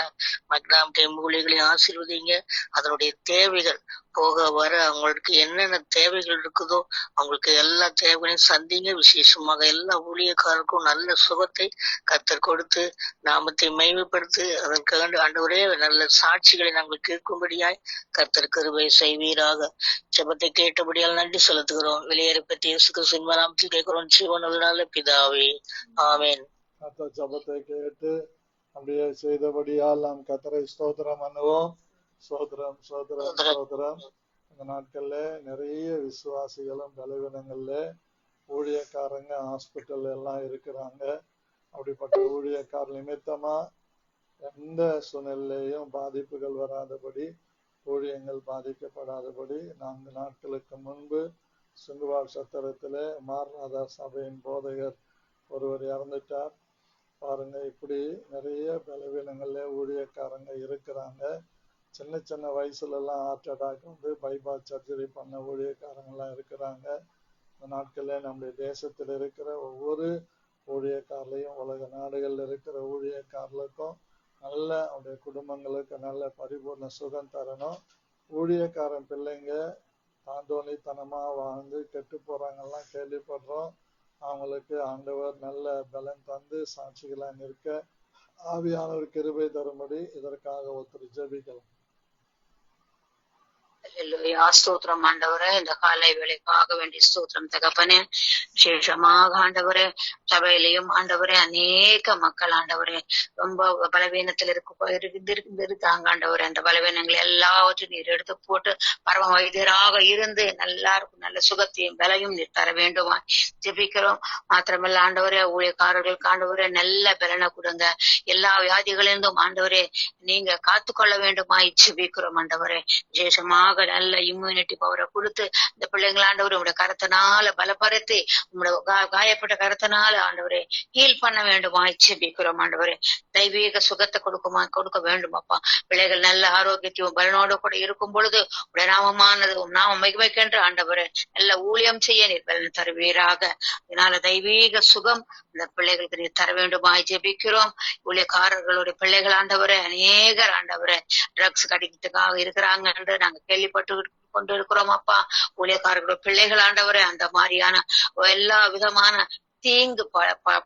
மக்னாம் டைம் ஊழியங்களையும் ஆசீர்வதிங்க. அதனுடைய தேவைகள் போக வர அவங்களுக்கு என்னென்ன தேவைகள் இருக்குதோ அவங்களுக்கு எல்லா தேவைகளையும் சந்திங்க. விசேஷமாக எல்லா ஊழியக்காரருக்கும் நல்ல சுகத்தை கர்த்தர் கொடுத்து நாமத்தை மகிமைப்படுத்து. அதற்கு ஆண்டவரே நல்ல சாட்சிகளை நாங்கள் கேட்கும்படியாய் கர்த்தர் கிருபை செய்வீராக. ஜெபத்தை கேட்டபடியால் நன்றி செலுத்துகிறோம். வெளியேற பற்றி இயேசு கிறிஸ்துவின் நாமத்தில் கேட்கிறோம் ஜீவனுள்ள பிதாவே, ஆமென். ஜெபத்தை கேட்டு அப்படியே செய்தபடியால் நாம் கர்த்தரை ஸ்தோத்திரம் பண்ணுவோம். ஸ்தோத்திரம் ஸ்தோத்திரம் ஸ்தோத்திரம். இந்த நாட்கள்ல நிறைய விசுவாசிகளும் பலவீனங்கள்ல ஊழியக்காரங்க ஹாஸ்பிட்டல் எல்லாம் இருக்கிறாங்க. அப்படிப்பட்ட ஊழியக்கார நிமித்தமா எந்த சூழ்நிலையும் பாதிப்புகள் வராதபடி, ஊழியங்கள் பாதிக்கப்படாதபடி 4 நாட்களுக்கு முன்பு சுங்குவார் சத்திரத்திலே மாரநாதா சபையின் போதகர் ஒருவர் இறந்துட்டார். பாருங்க, இப்படி நிறைய பலவீனங்கள்ல ஊழியக்காரங்க இருக்கிறாங்க. சின்ன சின்ன வயசுல எல்லாம் ஹார்ட் அட்டாக் வந்து பைபாஸ் சர்ஜரி பண்ண ஊழியக்காரங்க எல்லாம் இருக்கிறாங்க. இந்த நாட்கள்ல நம்முடைய தேசத்தில் இருக்கிற ஒவ்வொரு ஊழியக்காரலையும் உலக நாடுகள்ல இருக்கிற ஊழியக்காரர்களுக்கும் நல்ல அவருடைய குடும்பங்களுக்கு நல்ல பரிபூர்ண சுகம் தரணும். ஊழியக்காரன் பிள்ளைங்க தாந்தோணித்தனமா வாழ்ந்து கெட்டு போறாங்கலாம் கேள்விப்படுறோம். அவங்களுக்கு ஆண்டவர் நல்ல பலன் தந்து சாட்சிகளா நிற்க ஆவியானவர் கிருபை தரும்படி இதற்காக ஒருத்தர் ஜெபிக்கலாம். ஸ்தோத்திரம் ஆண்டவரே, இந்த காலை வேலைக்காக வேண்டிய ஸ்தோத்திரம் தகப்பனே. விசேஷமாக ஆண்டவரே சபையிலையும் ஆண்டவரே அநேக மக்கள் ஆண்டவரே ரொம்ப பலவீனத்தில் இருக்காங்க ஆண்டவரே. அந்த பலவீனங்களை எல்லாவற்றையும் நீர் எடுத்து போட்டு பரம வைத்தியராக இருந்து எல்லாருக்கும் நல்ல சுகத்தையும் பலையும் நீர் தர வேண்டுமா ஜெபிக்கிறோம். மாத்திரமல்ல ஆண்டவரே ஊழியக்காரர்களுக்கு ஆண்டவரே நல்ல பலனை கொடுங்க. எல்லா வியாதிகளிலிருந்தும் ஆண்டவரே நீங்க காத்துக்கொள்ள வேண்டுமா ஜெபிக்கிறோம் ஆண்டவரே. விசேஷமாக நல்ல இம்யூனிட்டி பவரை கொடுத்து இந்த பிள்ளைங்களை ஆண்டவரே உங்களுடைய கரத்தினால பலப்படுத்தி உங்களுடைய காயப்பட்ட கரத்தினால ஆண்டவரே ஹீல் பண்ண வேண்டுமா ஜெபிக்கிறோம் ஆண்டவரே. தெய்வீக சுகத்தை கொடுக்க வேண்டும் அப்பா. பிள்ளைகள் நல்ல ஆரோக்கியத்தையும் பலனோடு கூட இருக்கும் பொழுது உடைய நாமமானது நாம மிகமைக்கின்ற ஆண்டவரே நல்ல ஊழியம் செய்ய நீர் பலன் தருவீராக. இதனால தெய்வீக சுகம் இந்த பிள்ளைகளுக்கு நீர் தர வேண்டுமா ஜெபிக்கிறோம். ஊழியக்காரர்களுடைய பிள்ளைகள் ஆண்டவரே அநேகர் ஆண்டவரே ட்ரக்ஸ் கடிக்கிறதுக்காக இருக்கிறாங்க என்று நாங்க கேள்விப்பட்டு கொண்டு இருக்கிறோம் அப்பா. ஊழியக்காரர்களுடைய பிள்ளைகள் ஆண்டவரே அந்த மாதிரியான எல்லா விதமான தீங்கு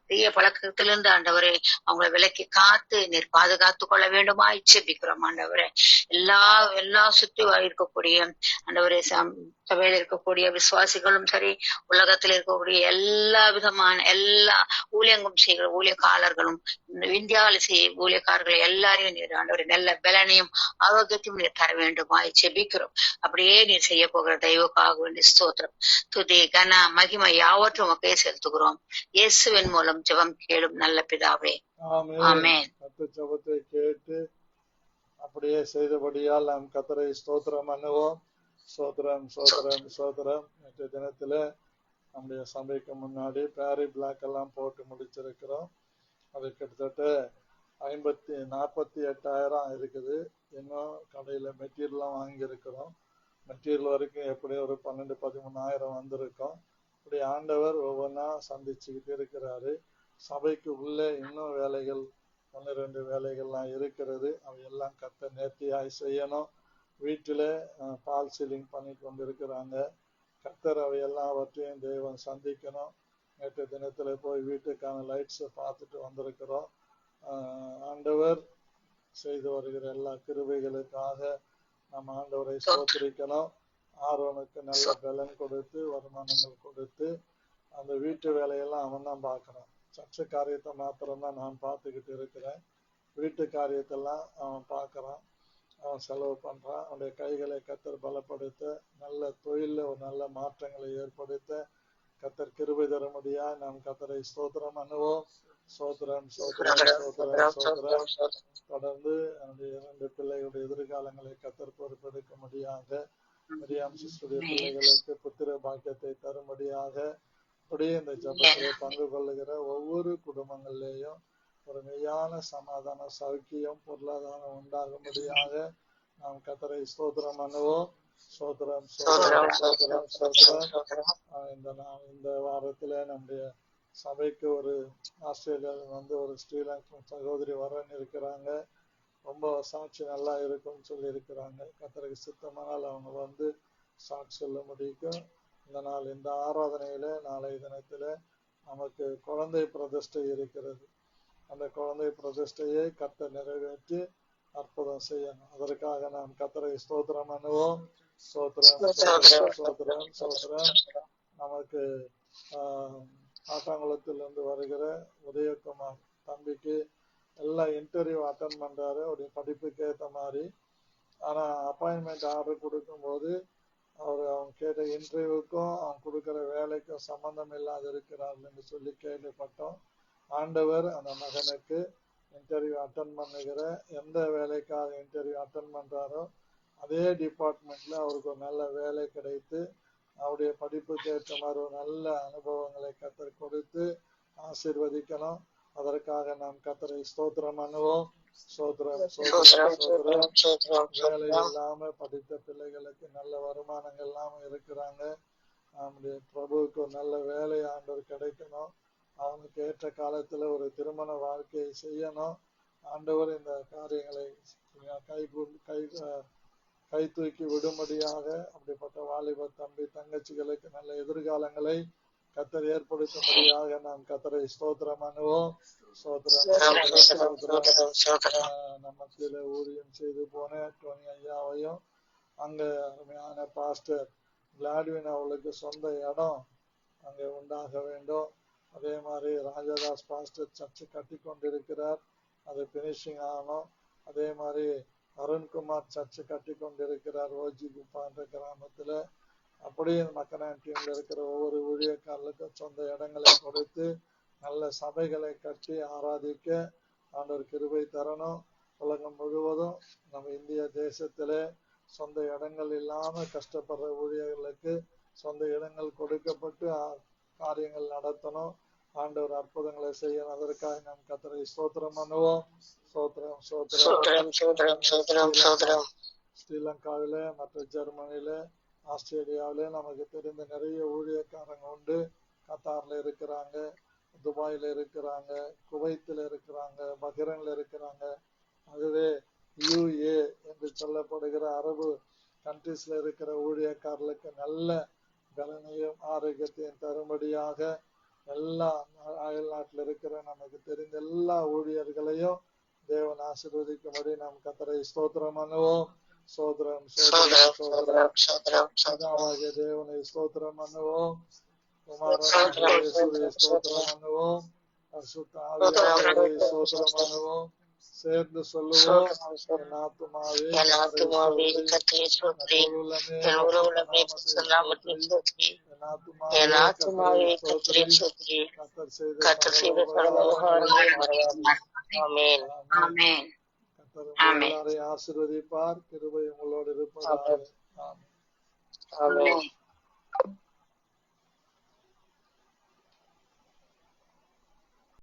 தீய பழக்கத்திலிருந்து ஆண்டவரே அவங்களை விலக்கி காத்து நீர் பாதுகாத்து கொள்ள வேண்டுமா ஜெபிக்கிறோம் ஆண்டவரே. எல்லா சுற்றி இருக்கக்கூடிய ஆண்டவரே சபையில இருக்கக்கூடிய விசுவாசிகளும் சரி, உலகத்தில் இருக்கக்கூடிய எல்லா விதமான எல்லா ஊழியங்கும் செய்கிற ஊழியக்காரர்களும் இந்தியாவில் செய்ய ஊழியக்காரர்கள் எல்லாரையும் நீர் ஆண்டவரே நல்ல பலனையும் ஆரோக்கியத்தையும் நீர் தர வேண்டுமா ஜெபிக்கிறோம். அப்படியே நீர் செய்ய போகிற தெய்வக்காக வேண்டிய ஸ்தோத்திரம் துதி கன மகிமை யாவற்றும் உமக்கே செலுத்துகிறோம். இயேசுவின் மூலம் ஜெபம் கேளும் நல்ல பிதாவே, ஆமென். ஜெபத்தை கேட்டு அப்படியே செய்தபடியால் நாம் கர்த்தரை ஸ்தோத்திரம் பண்ணுவோம். ஸ்தோத்திரம் ஸ்தோத்திரம் ஸ்தோத்திரம். நேற்றைய தினத்துல நம்முடைய சபைக்கு முன்னாடி பேரி பிளாக் எல்லாம் போட்டு முடிச்சிருக்கிறோம். அது கிட்டத்தட்ட 48,000 இருக்குது. இன்னும் கடையில மெட்டீரியல்லாம் வாங்கியிருக்கிறோம். மெட்டீரியல் வரைக்கும் எப்படி ஒரு 12,000-13,000 வந்திருக்கும். இப்படி ஆண்டவர் ஒவ்வொன்றா சந்திச்சுக்கிட்டு இருக்கிறாரு. சபைக்கு உள்ளே இன்னும் வேலைகள் 1-2 வேலைகள்லாம் இருக்கிறது. அவையெல்லாம் கர்த்தர் நேர்த்தியாய் செய்யணும். வீட்டில் பால் சீலிங் பண்ணி கொண்டு இருக்கிறாங்க. கர்த்தர் அவையெல்லாவற்றையும் தெய்வம் சந்திக்கணும். நேற்று தினத்துல போய் வீட்டுக்கான லைட்ஸை பார்த்துட்டு வந்திருக்கிறோம். ஆண்டவர் செய்து வருகிற எல்லா கிருபைகளுக்காக நம்ம ஆண்டவரை ஸ்தோத்திரிக்கணும். ஆரோனுக்கு நல்ல பலன் கொடுத்து வருமானங்கள் கொடுத்து அந்த வீட்டு வேலையெல்லாம் அவன் தான் பார்க்கறான். சர்ச்சை காரியத்தை மாத்திரம்தான் நான் பார்த்துக்கிட்டு இருக்கிறேன். வீட்டு காரியத்தெல்லாம் அவன் பார்க்கறான், அவன் செலவு பண்றான். அவனுடைய கைகளை கர்த்தர் பலப்படுத்த, நல்ல தொழில ஒரு நல்ல மாற்றங்களை ஏற்படுத்த கர்த்தர் கிருபை தரும்படியா நாம் கர்த்தரை ஸ்தோத்திரம் பண்ணுவோம். ஸ்தோத்திரம் ஸ்தோத்திரம் ஸ்தோத்திரம் ஸ்தோத்திரம். தொடர்ந்து என்னுடைய 2 பிள்ளைகளுடைய எதிர்காலங்களை கர்த்தர் பொறுப்பெடுக்கும்படியாக, மரியாம் சிஸ்டருடைய பிள்ளைகளுக்கு புத்திர பாக்கியத்தை தரும்படியாக, அப்படியே இந்த ஜபத்திலே பங்கு கொள்ளுகிற ஒவ்வொரு குடும்பங்களிலேயும் ஒரு மெய்யான சமாதான சௌக்கியம் பொருளாதாரம் உண்டாகும்படியாக நாம் கர்த்தரை ஸ்தோத்திரம் பண்ணுவோம். ஸ்தோத்திரம் ஸ்தோத்திரம் ஸ்தோத்திரம் ஸ்தோத்திரம். இந்த வாரத்துல நம்முடைய சபைக்கு ஒரு ஆஸ்திரேலியாவில் ஒரு ஸ்ரீலங்கன் சகோதரி வரன்னு இருக்கிறாங்க. ரொம்ப சாட்சி நல்லா இருக்கும்னு சொல்லி இருக்கிறாங்க. கர்த்தருக்கு சித்தமானால் அவங்க சாட்சி சொல்ல முடியும். இந்த ஆராதனையில நாளைய தினத்துல நமக்கு குழந்தை பிரதிஷ்டை இருக்கிறது. அந்த குழந்தை பிரதிஷ்டையை கர்த்தர் நிறைவேற்றி அற்புதம் செய்யணும். அதற்காக நாம் கர்த்தரை ஸ்தோத்திரம் பண்ணுவோம். ஸ்தோத்திரம் ஸ்தோத்திரம் ஸ்தோத்திரம் ஸ்தோத்திரம். நமக்கு ஆட்டாங்குளத்திலிருந்து வருகிற உதயகுமார் தம்பிக்கு எல்லாம் இன்டர்வியூ அட்டன் பண்றாரு அவருடைய படிப்புக்கு ஏற்ற மாதிரி. ஆனா அப்பாயின்மெண்ட் ஆர்டர் கொடுக்கும் போது அவங்க கேட்ட இன்டர்வியூக்கும் அவங்க கொடுக்கிற வேலைக்கும் சம்பந்தம் இல்லாத இருக்கிறார்கள் என்று சொல்லி கேள்விப்பட்டோம். ஆண்டவர் அந்த மகனுக்கு இன்டர்வியூ அட்டன் பண்ணுகிற எந்த வேலைக்காக இன்டர்வியூ அட்டன் பண்றாரோ அதே டிபார்ட்மெண்ட்ல அவருக்கு ஒரு நல்ல வேலை கிடைத்து அவருடைய படிப்புக்கு ஏற்ற மாதிரி ஒரு நல்ல அனுபவங்களை கர்த்தர் கொடுத்து ஆசீர்வதிக்கணும். அதற்காக நாம் கர்த்தரை ஸ்தோத்திரம் பண்ணுவோம். ஸ்தோத்திரம் ஸ்தோத்திரம் ஸ்தோத்திரம். வேலை இல்லாம படித்த பிள்ளைகளுக்கு நல்ல வருமானங்கள் இல்லாம இருக்கிறாங்க. நம்முடைய பிரபுவுக்கு ஒரு நல்ல வேலை ஆண்டவர் கிடைக்கணும். அவனுக்கு ஏற்ற காலத்துல ஒரு திருமண வாழ்க்கையை செய்யணும். ஆண்டவர் இந்த காரியங்களை கை தூக்கி விடும்படியாக அப்படிப்பட்ட வாலிப தம்பி தங்கச்சிகளுக்கு நல்ல எதிர்காலங்களை கர்த்தர் ஏற்படுத்தும்படியாக நாம் கர்த்தரை ஸ்தோத்திரம் பண்ணுவோம். நம்மத்தில ஊழியம் செய்து போன டோனி ஐயாவையும் அங்க அருமையான பாஸ்டர் கிளாட்வின் அவளுக்கு சொந்த இடம் அங்கே உண்டாக வேண்டும். அதே மாதிரி ராஜதாஸ் பாஸ்டர் சர்ச்சை கட்டி கொண்டிருக்கிறார், அது பினிஷிங் ஆகணும். அதே மாதிரி அருண்குமார் சர்ச்சை கட்டி கொண்டிருக்கிறார் ஓஜி குப்பா என்ற கிராமத்துல. அப்படியே மக்களான் டீம்ல இருக்கிற ஒவ்வொரு ஊழியக்காரர்களுக்கும் சொந்த இடங்களை கொடுத்து நல்ல சபைகளை கட்டி ஆராதிக்க ஆண்டவர் கிருபை தரணும். உலகம் முழுவதும் நம்ம இந்திய தேசத்திலே சொந்த இடங்கள் இல்லாம கஷ்டப்படுற ஊழியர்களுக்கு சொந்த இடங்கள் கொடுக்கப்பட்டு காரியங்கள் நடத்தணும். ஆண்டவர் அற்புதங்களை செய்யணும். அதற்காக நாம் கர்த்தரை ஸ்தோத்திரம் பண்ணுவோம். ஸ்ரீலங்காவில, மற்ற ஜெர்மனில, ஆஸ்திரேலியாவில நமக்கு தெரிந்த நிறைய ஊழியக்காரங்க உண்டு. கத்தார்ல இருக்கிறாங்க, துபாயில இருக்கிறாங்க, குவைத்தில் இருக்கிறாங்க, பஹ்ரைன்ல இருக்கிறாங்க. அதுவே UAE என்று சொல்லப்படுகிற அரபு கண்ட்ரீஸ்ல இருக்கிற ஊழியக்காரர்களுக்கு நல்ல பலனையும் ஆரோக்கியத்தையும் தரும்படியாக எல்லா அயல்நாட்டில் இருக்கிற நமக்கு தெரிந்த எல்லா ஊழியர்களையும் தேவன் ஆசீர்வதிக்கும்படி நாம் கர்த்தரை ஸ்தோத்திரம் பண்ணுவோம். சோதரம் தேவனை ஸ்தோத்திரம் பண்ணுவோம். குமாரனை ஸ்தோத்திரம் பண்ணுவோம். பரிசுத்த ஆவியானவரை ஸ்தோத்திரம் பண்ணுவோம். சேர்ந்து சொல்லுவோம். என் ஆத்துமாவே கர்த்தருடைய எல்லாரையும் ஆசீர்வதிப்பார். கிருபை உங்களோடு இருப்பதாக. ஆமென்.